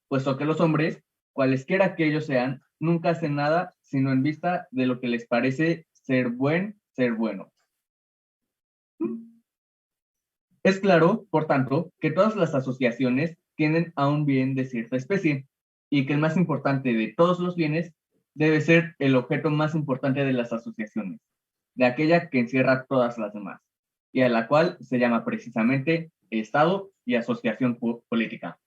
puesto que los hombres, cualesquiera que ellos sean, nunca hacen nada sino en vista de lo que les parece ser bueno. Es claro, por tanto, que todas las asociaciones tienden a un bien de cierta especie, y que el más importante de todos los bienes debe ser el objeto más importante de las asociaciones, de aquella que encierra todas las demás, y a la cual se llama precisamente Estado y asociación política.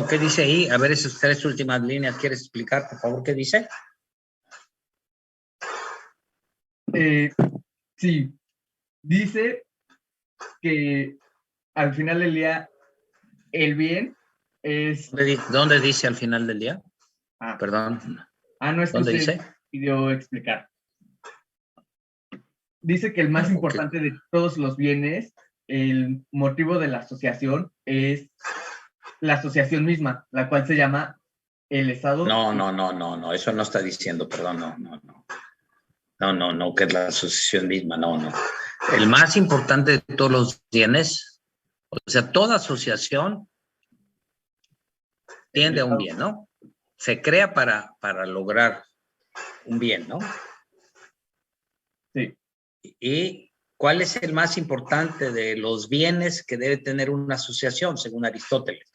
¿Qué dice ahí? A ver, esas tres últimas líneas, ¿quieres explicar, por favor, qué dice? Sí, dice que al final del día el bien es... ¿Dónde dice al final del día? Perdón. No es que ¿Dónde usted dice? pidió explicar. Dice que el más importante de todos los bienes, el motivo de la asociación es la asociación misma, la cual se llama el Estado. No, eso no está diciendo, perdón, no, que es la asociación misma, no. El más importante de todos los bienes, o sea, toda asociación tiende a un bien, ¿no? Se crea para lograr un bien, ¿no? Sí. ¿Y cuál es el más importante de los bienes que debe tener una asociación, según Aristóteles?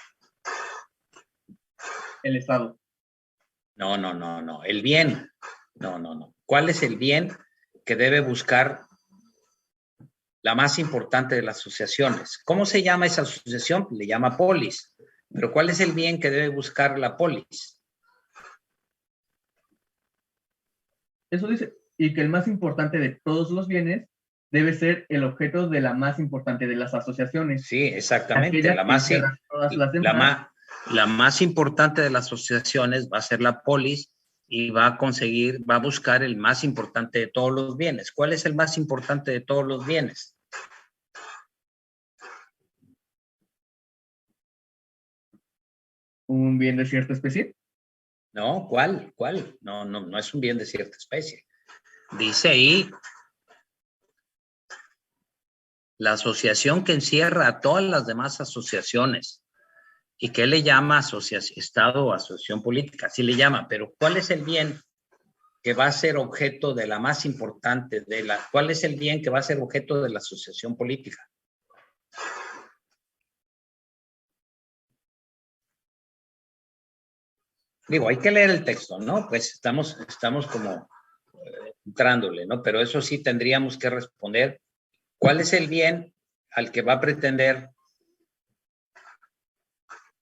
El Estado. No, el bien. No. ¿Cuál es el bien que debe buscar la más importante de las asociaciones? ¿Cómo se llama esa asociación? Le llama polis. Pero ¿cuál es el bien que debe buscar la polis? Eso dice, y que el más importante de todos los bienes debe ser el objeto de la más importante de las asociaciones. Sí, exactamente. La más importante de las asociaciones va a ser la polis y va a buscar el más importante de todos los bienes. ¿Cuál es el más importante de todos los bienes? ¿Un bien de cierta especie? No, ¿cuál? No es un bien de cierta especie. Dice ahí la asociación que encierra a todas las demás asociaciones. ¿Y qué le llama Estado o asociación política? Así le llama, pero ¿cuál es el bien que va a ser objeto de la más importante, cuál es el bien que va a ser objeto de la asociación política? Digo, hay que leer el texto, ¿no? Pues estamos como entrándole, ¿no? Pero eso sí tendríamos que responder. ¿Cuál es el bien al que va a pretender?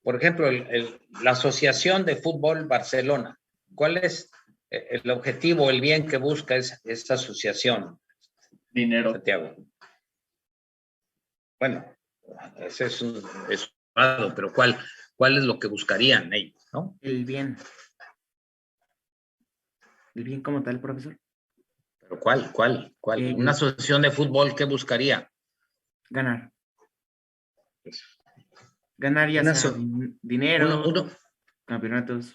Por ejemplo, la Asociación de Fútbol Barcelona. ¿Cuál es el objetivo, el bien que busca esta asociación? Dinero. Santiago. Bueno, ese es un lado, pero ¿cuál es lo que buscarían ellos, no? El bien. El bien como tal, profesor. ¿Pero cuál? Una asociación de fútbol, ¿qué buscaría? Ganar. Ganar ya sea dinero, campeonatos.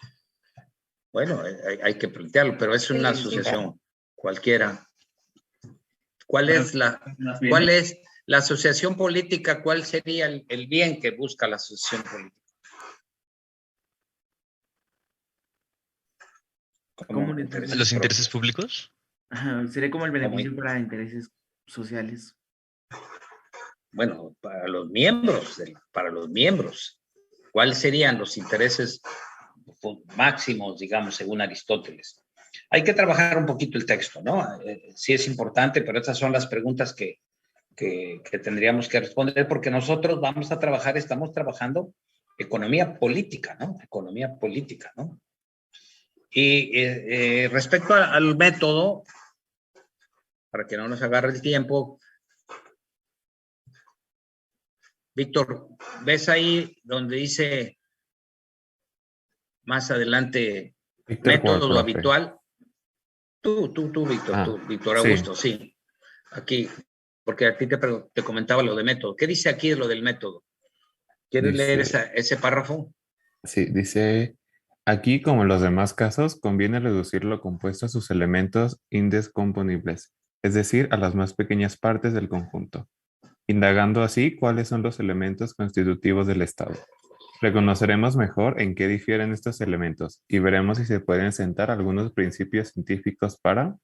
Bueno, hay que plantearlo, pero es una asociación cualquiera. ¿Cuál es la asociación política? ¿Cuál sería el bien que busca la asociación política? ¿Los intereses públicos? Ajá, sería como el beneficio para intereses sociales. Bueno, para los miembros, para los miembros. ¿Cuáles serían los intereses máximos, digamos, según Aristóteles? Hay que trabajar un poquito el texto, ¿no? Sí es importante, pero estas son las preguntas que tendríamos que responder, porque nosotros vamos a trabajar, estamos trabajando economía política, ¿no? Economía política, ¿no? Y respecto al método, para que no nos agarre el tiempo, Víctor, ¿ves ahí donde dice más adelante Víctor, método profe. habitual? Tú, Víctor, Víctor Augusto, sí. Aquí, porque a ti te comentaba lo de método. ¿Qué dice aquí de lo del método? ¿Quieres leer ese párrafo? Sí, dice, aquí como en los demás casos, conviene reducir lo compuesto a sus elementos indescomponibles, es decir, a las más pequeñas partes del conjunto, indagando así cuáles son los elementos constitutivos del Estado. Reconoceremos mejor en qué difieren estos elementos y veremos si se pueden sentar algunos principios científicos para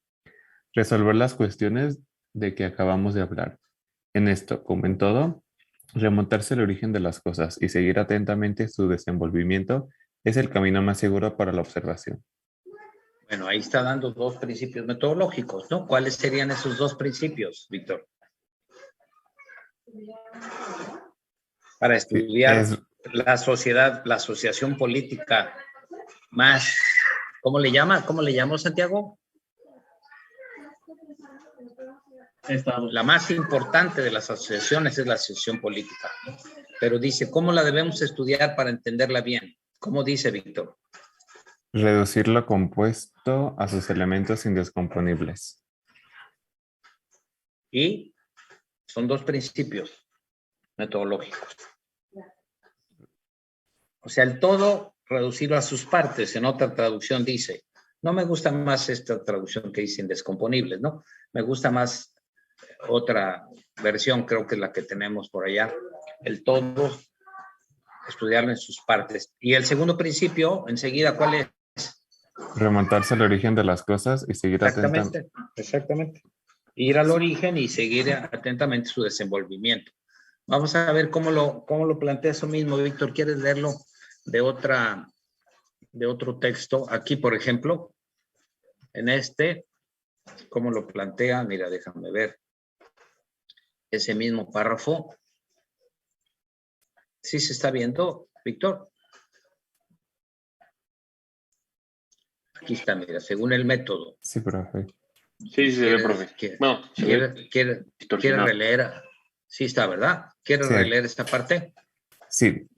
resolver las cuestiones de que acabamos de hablar. En esto, como en todo, remontarse al origen de las cosas y seguir atentamente su desenvolvimiento es el camino más seguro para la observación. Bueno, ahí está dando dos principios metodológicos, ¿no? ¿Cuáles serían esos dos principios, Víctor? Para estudiar la sociedad, la asociación política más, ¿cómo le llama? ¿Cómo le llamó Santiago? Estado. La más importante de las asociaciones es la asociación política. Pero dice, ¿cómo la debemos estudiar para entenderla bien? ¿Cómo dice, Víctor? Reducir lo compuesto a sus elementos indescomponibles. Y son dos principios metodológicos. O sea, el todo reducirlo a sus partes. En otra traducción dice, no me gusta más esta traducción que dice indescomponibles, ¿no? Me gusta más otra versión, creo que es la que tenemos por allá. El todo, estudiarlo en sus partes. Y el segundo principio, enseguida, ¿cuál es? Remontarse al origen de las cosas y seguir atentamente. Exactamente. Ir al origen y seguir atentamente su desenvolvimiento. Vamos a ver cómo lo plantea eso mismo, Víctor. ¿Quieres leerlo de otro texto? Aquí, por ejemplo, en este, ¿cómo lo plantea? Mira, déjame ver. Ese mismo párrafo. ¿Sí se está viendo, Víctor? Aquí está, mira, según el método. Sí, profe. Sí, se ve, profe. ¿Quiere releer? Sí está, ¿verdad? ¿Quiere releer esta parte? Sí,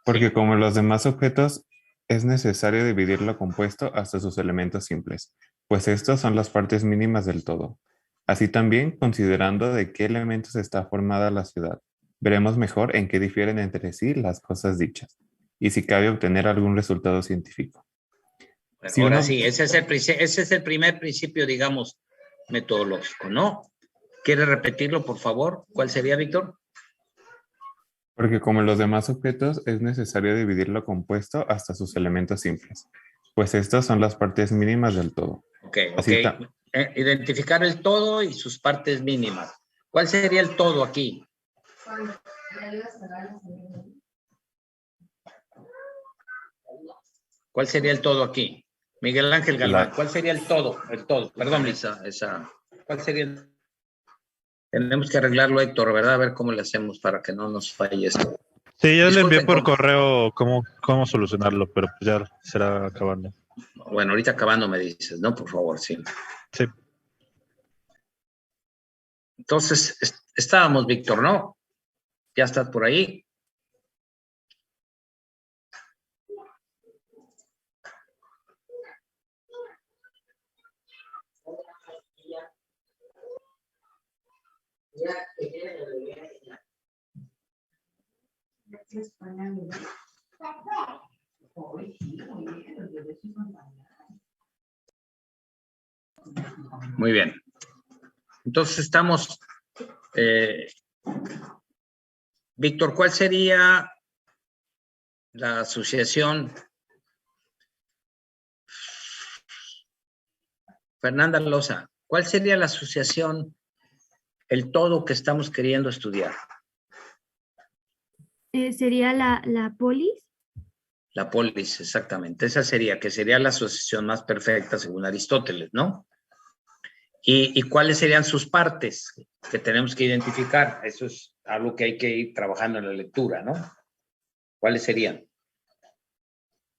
porque como en los demás objetos, es necesario dividir lo compuesto hasta sus elementos simples, pues estos son las partes mínimas del todo. Así también, considerando de qué elementos está formada la ciudad, veremos mejor en qué difieren entre sí las cosas dichas, y si cabe obtener algún resultado científico. Bueno, ahora sí, ese es el primer principio, digamos, metodológico, ¿no? ¿Quiere repetirlo, por favor? ¿Cuál sería, Víctor? Porque como en los demás objetos, es necesario dividir lo compuesto hasta sus elementos simples, pues estos son las partes mínimas del todo. Ok. Identificar el todo y sus partes mínimas. ¿Cuál sería el todo aquí? ¿Cuál sería el todo aquí? Miguel Ángel Galván, ¿cuál sería el todo? Perdón, Lisa, ¿cuál sería Tenemos que arreglarlo, Héctor, ¿verdad? A ver cómo le hacemos para que no nos falle esto. Sí, yo le envié por correo cómo solucionarlo, pero pues ya será acabando. Bueno, ahorita acabando me dices, ¿no? Por favor, sí. Sí. Entonces, estábamos, Víctor, ¿no? Ya estás por ahí. Muy bien. Entonces estamos, Víctor, ¿cuál sería la asociación? Fernanda Loza, ¿Cuál sería la asociación, el todo que estamos queriendo estudiar? Sería la polis. La polis, exactamente. Esa sería, que sería la asociación más perfecta según Aristóteles, ¿no? ¿Y cuáles serían sus partes que tenemos que identificar? Eso es algo que hay que ir trabajando en la lectura, ¿no? ¿Cuáles serían?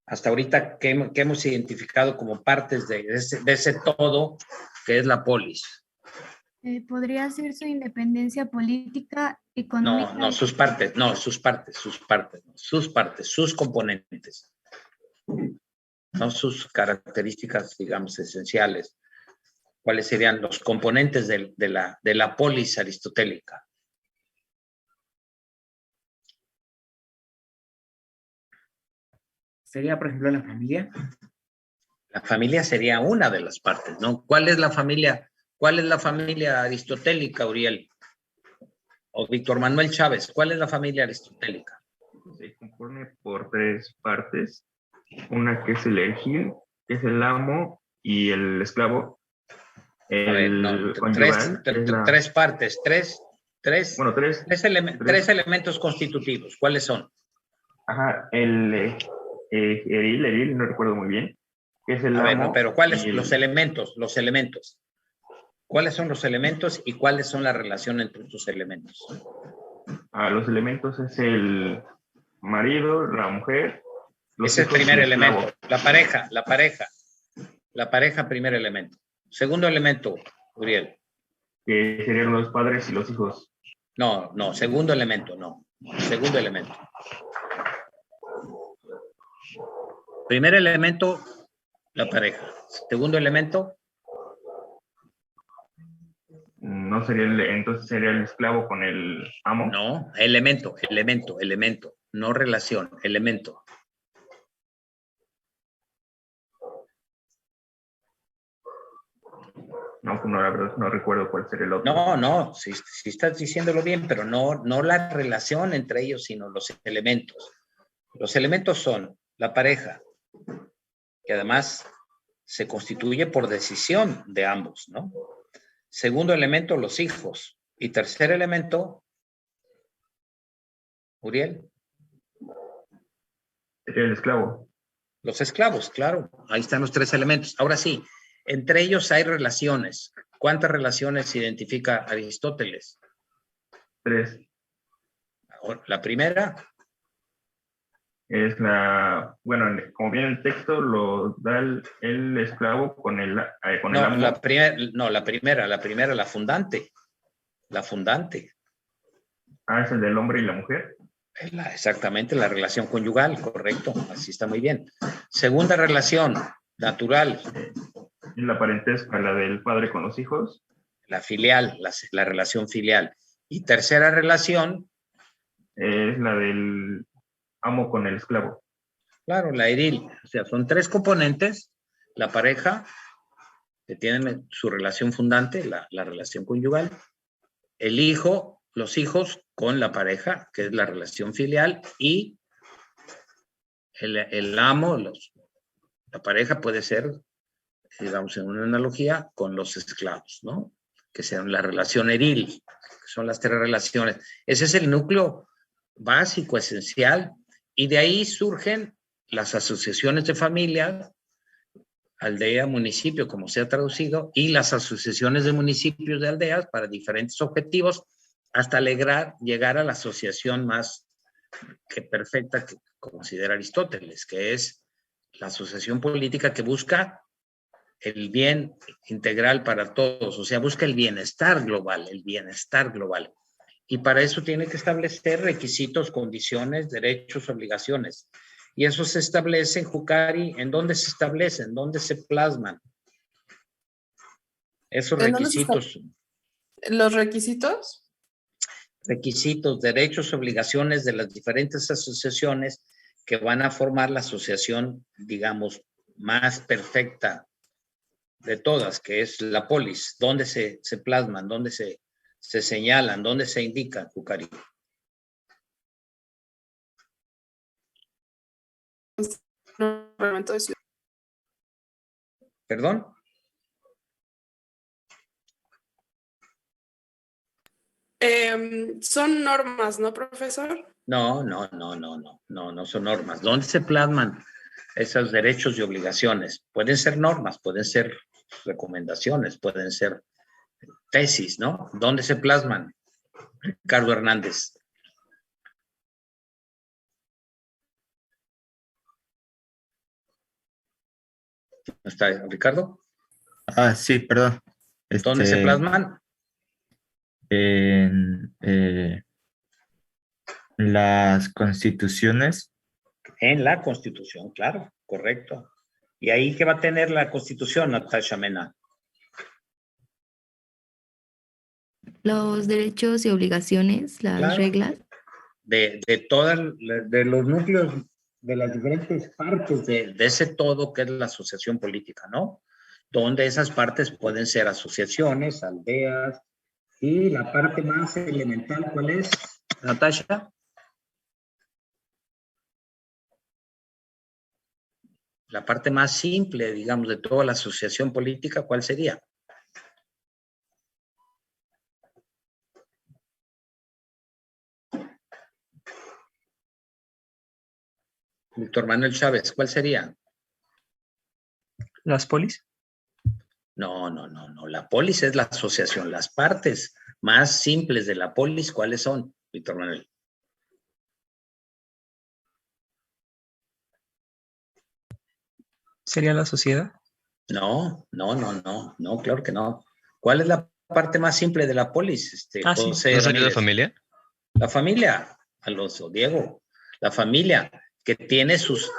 Hasta ahorita, ¿qué hemos identificado como partes de ese todo que es la polis? Podría ser su independencia política, económica. No, sus partes, sus componentes. No sus características, digamos, esenciales. ¿Cuáles serían los componentes de la polis aristotélica? Sería, por ejemplo, la familia. La familia sería una de las partes, ¿no? ¿Cuál es la familia? ¿Cuál es la familia aristotélica, Uriel? O Víctor Manuel Chávez, ¿cuál es la familia aristotélica? Se compone por 3 partes. Una que es el egil, que es el amo, y el esclavo. Tres partes, tres elementos constitutivos. ¿Cuáles son? Ajá, el edil, no recuerdo muy bien, que es el amo. Pero ¿cuáles son los elementos? Los elementos. ¿Cuáles son los elementos y cuáles son la relación entre estos elementos? Los elementos es el marido, la mujer. Ese es el primer elemento. La pareja, primer elemento. Segundo elemento, Uriel. Que serían los padres y los hijos. No, segundo elemento, no. Segundo elemento. Primer elemento, la pareja. Segundo elemento. No sería entonces sería el esclavo con el amo. No, elemento. No relación, elemento. No, la verdad no recuerdo cuál sería el otro. No, sí estás diciéndolo bien, pero no la relación entre ellos, sino los elementos. Los elementos son la pareja, que además se constituye por decisión de ambos, ¿no? Segundo elemento, los hijos. Y tercer elemento, Uriel. Sería el esclavo. Los esclavos, claro. Ahí están los 3 elementos. Ahora sí, entre ellos hay relaciones. ¿Cuántas relaciones identifica Aristóteles? 3. La primera. Es como viene el texto, lo da el esclavo con el amo. La primera, la fundante. La fundante. Es el del hombre y la mujer. Exactamente, la relación conyugal, correcto, así está muy bien. Segunda relación, natural. La parentesca, la del padre con los hijos. La filial, la relación filial. Y tercera relación. Es la del amo con el esclavo. Claro, la edil. O sea, son 3 componentes. La pareja, que tienen su relación fundante, la relación conyugal. El hijo, los hijos con la pareja, que es la relación filial. Y el amo, la pareja puede ser, digamos, en una analogía, con los esclavos, ¿no? Que sean la relación edil, que son las 3 relaciones. Ese es el núcleo básico, esencial, y de ahí surgen las asociaciones de familias, aldea, municipio, como se ha traducido, y las asociaciones de municipios de aldeas para diferentes objetivos, hasta llegar a la asociación más que perfecta que considera Aristóteles, que es la asociación política que busca el bien integral para todos, o sea, busca el bienestar global. Y para eso tiene que establecer requisitos, condiciones, derechos, obligaciones. Y eso se establece en Jucari. ¿En dónde se establecen? ¿Dónde se plasman? Esos requisitos. ¿Los requisitos? Requisitos, derechos, obligaciones de las diferentes asociaciones que van a formar la asociación, digamos, más perfecta de todas, que es la polis. ¿Dónde se plasman? ¿Dónde se señalan? ¿Dónde se indican, Jucari? ¿Perdón? Son normas, ¿no, profesor? No son normas. ¿Dónde se plasman esos derechos y obligaciones? Pueden ser normas, pueden ser recomendaciones, pueden ser tesis, ¿no? ¿Dónde se plasman? Ricardo Hernández. ¿Está Ricardo? Sí, perdón. ¿Dónde se plasman? En las constituciones. En la Constitución, claro, correcto. ¿Y ahí qué va a tener la Constitución, Natasha Mena? Los derechos y obligaciones, las Claro. reglas. De los núcleos, de las diferentes partes de ese todo que es la asociación política, ¿no? Donde esas partes pueden ser asociaciones, aldeas, y la parte más elemental, ¿cuál es, Natasha? La parte más simple, digamos, de toda la asociación política, ¿cuál sería? Víctor Manuel Chávez, ¿cuál sería? ¿Las polis? No. La polis es la asociación. Las partes más simples de la polis, ¿cuáles son, Víctor Manuel? ¿Sería la sociedad? No, claro que no. ¿Cuál es la parte más simple de la polis? Sí. José ¿No sería la Ramírez? familia? La familia, Alonso, Diego. La familia, que tiene sus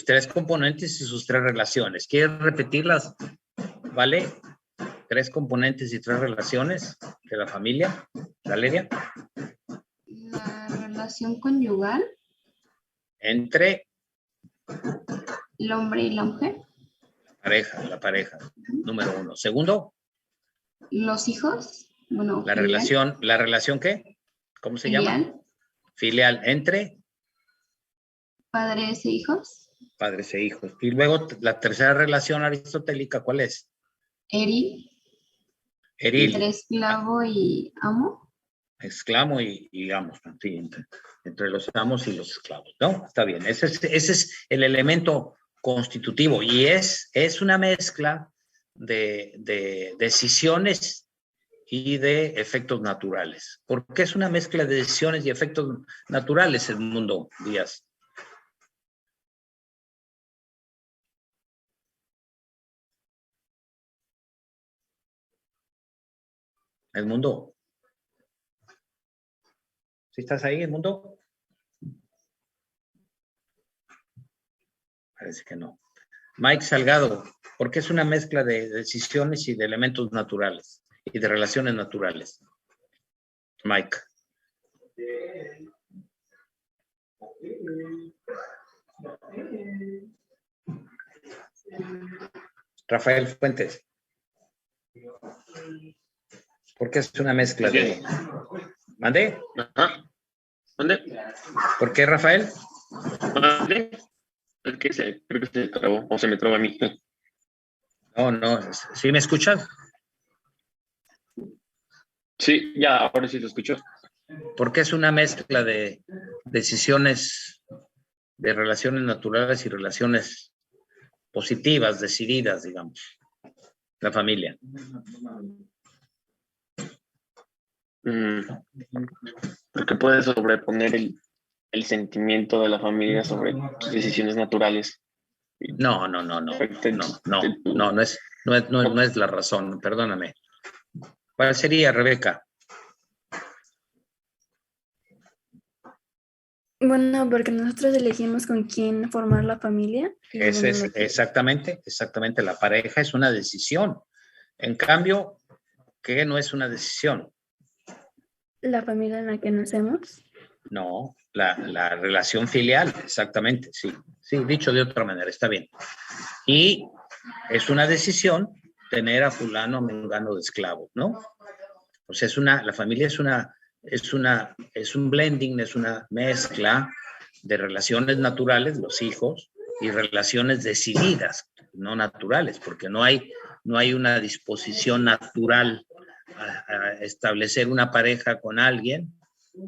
tres componentes y sus tres relaciones. ¿Quieres repetirlas? ¿Vale? 3 componentes y 3 relaciones de la familia. Valeria. La relación conyugal. Entre El hombre y la mujer. la pareja, número 1. Segundo, Los hijos. Bueno, la filial. relación ¿qué? ¿Cómo se Filial. llama? Filial, entre Padres e hijos. padres e hijos. Y luego la tercera relación aristotélica, ¿cuál es? Eril. Eril. Entre esclavo y amo. Esclavo y amos, sí, entre los amos y los esclavos, ¿no? Está bien, ese es el elemento constitutivo y es una mezcla de decisiones y de efectos naturales. ¿Por qué es una mezcla de decisiones y efectos naturales, Edmundo Díaz? Edmundo. ¿Sí estás ahí, Edmundo? Parece que no. Mike Salgado, ¿por qué es una mezcla de decisiones y de elementos naturales y de relaciones naturales? Mike. Rafael Fuentes. ¿Por qué es una mezcla de... ¿Mande? ¿Mande? ¿Por qué, Rafael? ¿Mande? Creo que se trabó, o se me trabó a mí. No, ¿sí me escuchas? Sí, ya, ahora sí lo escucho. ¿Por qué es una mezcla de decisiones, de relaciones naturales y relaciones positivas, decididas, digamos? La familia. Porque puede sobreponer el sentimiento de la familia sobre tus decisiones naturales. No es la razón, perdóname. ¿Cuál sería, Rebeca? Bueno, porque nosotros elegimos con quién formar la familia. Ese es exactamente, la pareja es una decisión. En cambio, ¿qué no es una decisión? La familia en la que nacemos. No, la relación filial, exactamente, sí, dicho de otra manera, está bien. Y es una decisión tener a fulano, a mengano de esclavo, ¿no? O sea, la familia es un blending, es una mezcla de relaciones naturales, los hijos, y relaciones decididas, no naturales, porque no hay una disposición natural a establecer una pareja con alguien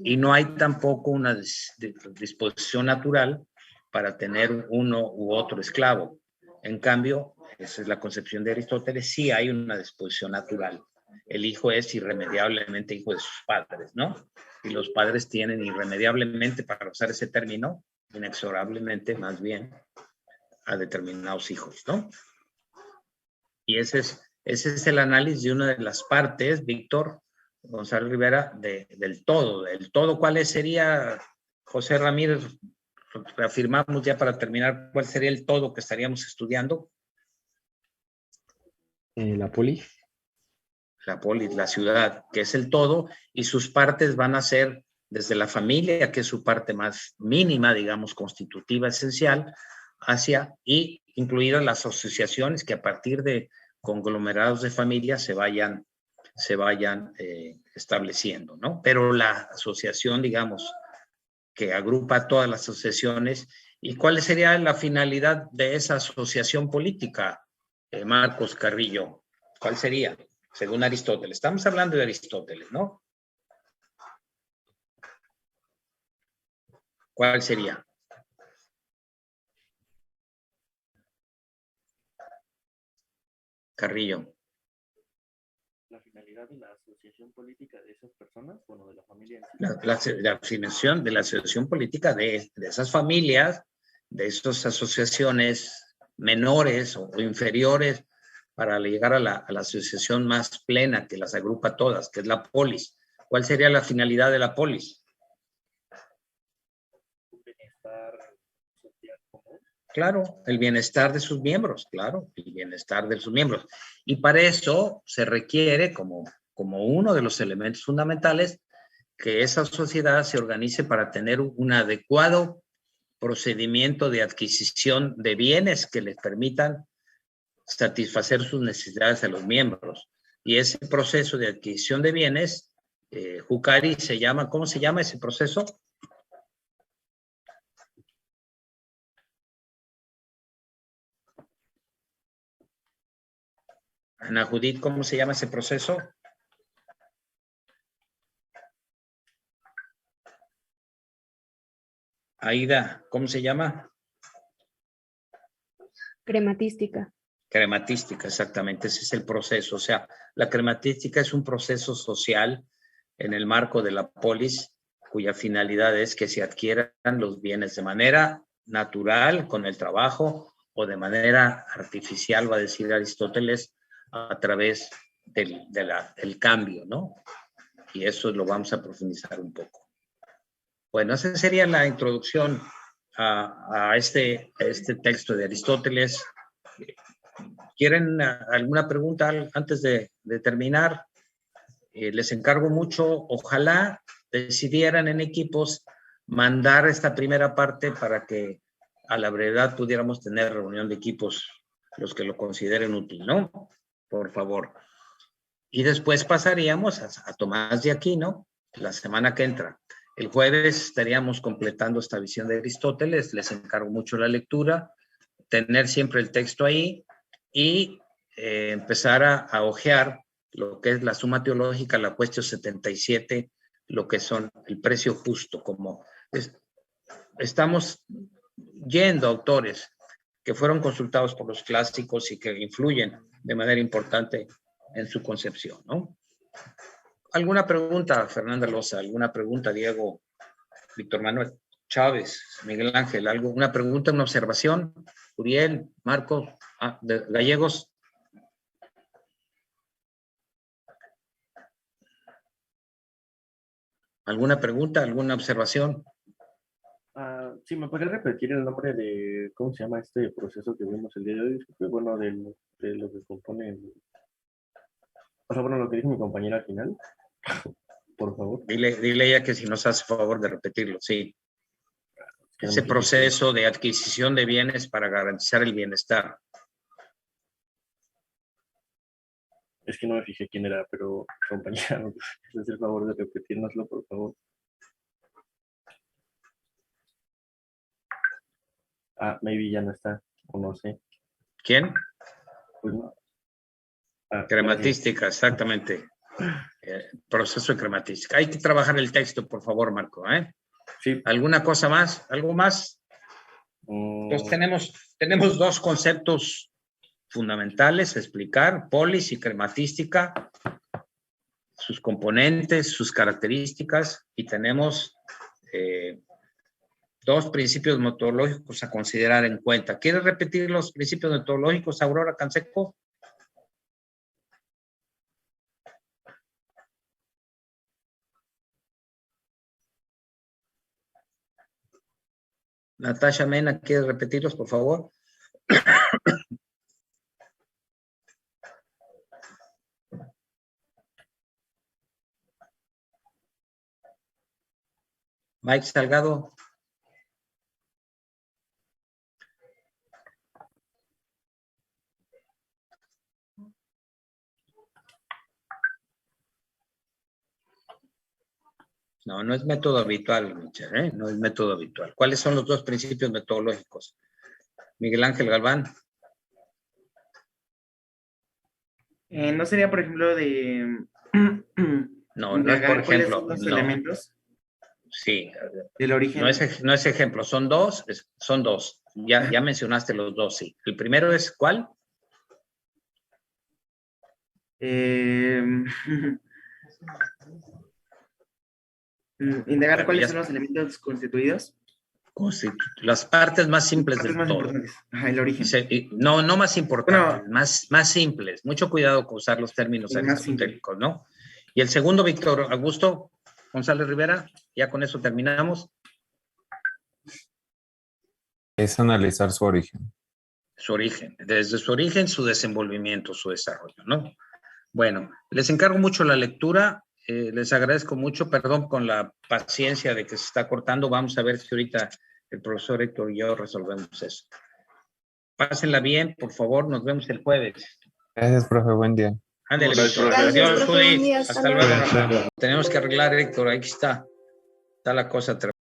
y no hay tampoco una disposición natural para tener uno u otro esclavo. En cambio, esa es la concepción de Aristóteles, sí hay una disposición natural. El hijo es irremediablemente hijo de sus padres, ¿no? Y los padres tienen irremediablemente, para usar ese término, inexorablemente más bien, a determinados hijos, ¿no? Y ese es el análisis de una de las partes, Víctor González Rivera, del todo. ¿Del todo cuál sería, José Ramírez? Reafirmamos ya para terminar, ¿cuál sería el todo que estaríamos estudiando? La polis. La polis, la ciudad, que es el todo, y sus partes van a ser desde la familia, que es su parte más mínima, digamos, constitutiva, esencial, hacia, y incluidas las asociaciones que a partir de conglomerados de familias se vayan estableciendo, ¿no? Pero la asociación, digamos, que agrupa todas las asociaciones, ¿y cuál sería la finalidad de esa asociación política, Marcos Carrillo? ¿Cuál sería? Según Aristóteles. Estamos hablando de Aristóteles, ¿no? ¿Cuál sería? Carrillo. La finalidad de la asociación política de esas personas, bueno, de la familia. La definición de la asociación política de esas familias, de esas asociaciones menores o inferiores, para llegar a la asociación más plena que las agrupa todas, que es la polis. ¿Cuál sería la finalidad de la polis? Un bienestar social común. Claro, el bienestar de sus miembros, claro, el bienestar de sus miembros. Y para eso se requiere, como uno de los elementos fundamentales, que esa sociedad se organice para tener un adecuado procedimiento de adquisición de bienes que les permitan satisfacer sus necesidades a los miembros. Y ese proceso de adquisición de bienes, Jucari, se llama, ¿cómo se llama ese proceso? Ana Judith, ¿cómo se llama ese proceso? Aida, ¿cómo se llama? Crematística. Crematística, exactamente, ese es el proceso. O sea, la crematística es un proceso social en el marco de la polis, cuya finalidad es que se adquieran los bienes de manera natural, con el trabajo, o de manera artificial, va a decir Aristóteles, a través del cambio, ¿no? Y eso lo vamos a profundizar un poco. Bueno, esa sería la introducción a este texto de Aristóteles. ¿Quieren alguna pregunta antes de terminar? Les encargo mucho, ojalá decidieran en equipos mandar esta primera parte para que a la brevedad pudiéramos tener reunión de equipos, los que lo consideren útil, ¿no? Por favor. Y después pasaríamos a Tomás de Aquino la semana que entra. El jueves estaríamos completando esta visión de Aristóteles. Les encargo mucho la lectura, tener siempre el texto ahí y empezar a hojear lo que es la Suma Teológica, la cuestión 77, lo que son el precio justo. Como estamos yendo a autores que fueron consultados por los clásicos y que influyen de manera importante en su concepción, ¿no? ¿Alguna pregunta, Fernanda Loza? ¿Alguna pregunta, Diego, Víctor Manuel Chávez, Miguel Ángel? ¿Una pregunta, una observación? Uriel, Marcos, Gallegos. ¿Alguna pregunta, alguna observación? Sí, ¿me podría repetir el nombre de, cómo se llama este proceso que vimos el día de hoy? Bueno, de lo que compone, o sea, bueno, lo que dijo mi compañera al final, por favor. Dile ella que si nos hace favor de repetirlo, sí. Ese proceso de adquisición de bienes para garantizar el bienestar. Es que no me fijé quién era, pero compañera, ¿me hace el favor de repetírnoslo, por favor? Maybe ya no está, o no sé. ¿Quién? Pues no. Crematística, exactamente. Proceso de crematística. Hay que trabajar el texto, por favor, Marco. Sí. ¿Alguna cosa más? ¿Algo más? Entonces tenemos dos conceptos fundamentales a explicar: polis y crematística, sus componentes, sus características, y tenemos dos principios metodológicos a considerar en cuenta. ¿Quieres repetir los principios metodológicos, Aurora Canseco? Natasha Mena, ¿quieres repetirlos, por favor? Mike Salgado. No, no es método habitual, Michel, ¿eh? No es método habitual. ¿Cuáles son los dos principios metodológicos? Miguel Ángel Galván. No sería, por ejemplo, de... No, no es por ejemplo. Los no. elementos Sí. del origen. No es ejemplo, son dos. Son dos. Ya mencionaste los dos, sí. El primero es, ¿cuál? Indagar cuáles son los elementos constituidos. Las partes más simples del todo. Ajá, el origen. No más importantes, más simples. Mucho cuidado con usar los términos aristotélicos, ¿no? Y el segundo, Víctor Augusto González Rivera, ya con eso terminamos. Es analizar su origen. Su origen, desde su origen, su desenvolvimiento, su desarrollo, ¿no? Bueno, les encargo mucho la lectura. Les agradezco mucho, perdón con la paciencia de que se está cortando. Vamos a ver si ahorita el profesor Héctor y yo resolvemos eso. Pásenla bien, por favor, nos vemos el jueves. Gracias, profe, buen día. Ándale, Víctor. Adiós, Judy. Hasta luego. Tenemos que arreglar, Héctor, ahí está. Está la cosa tremenda.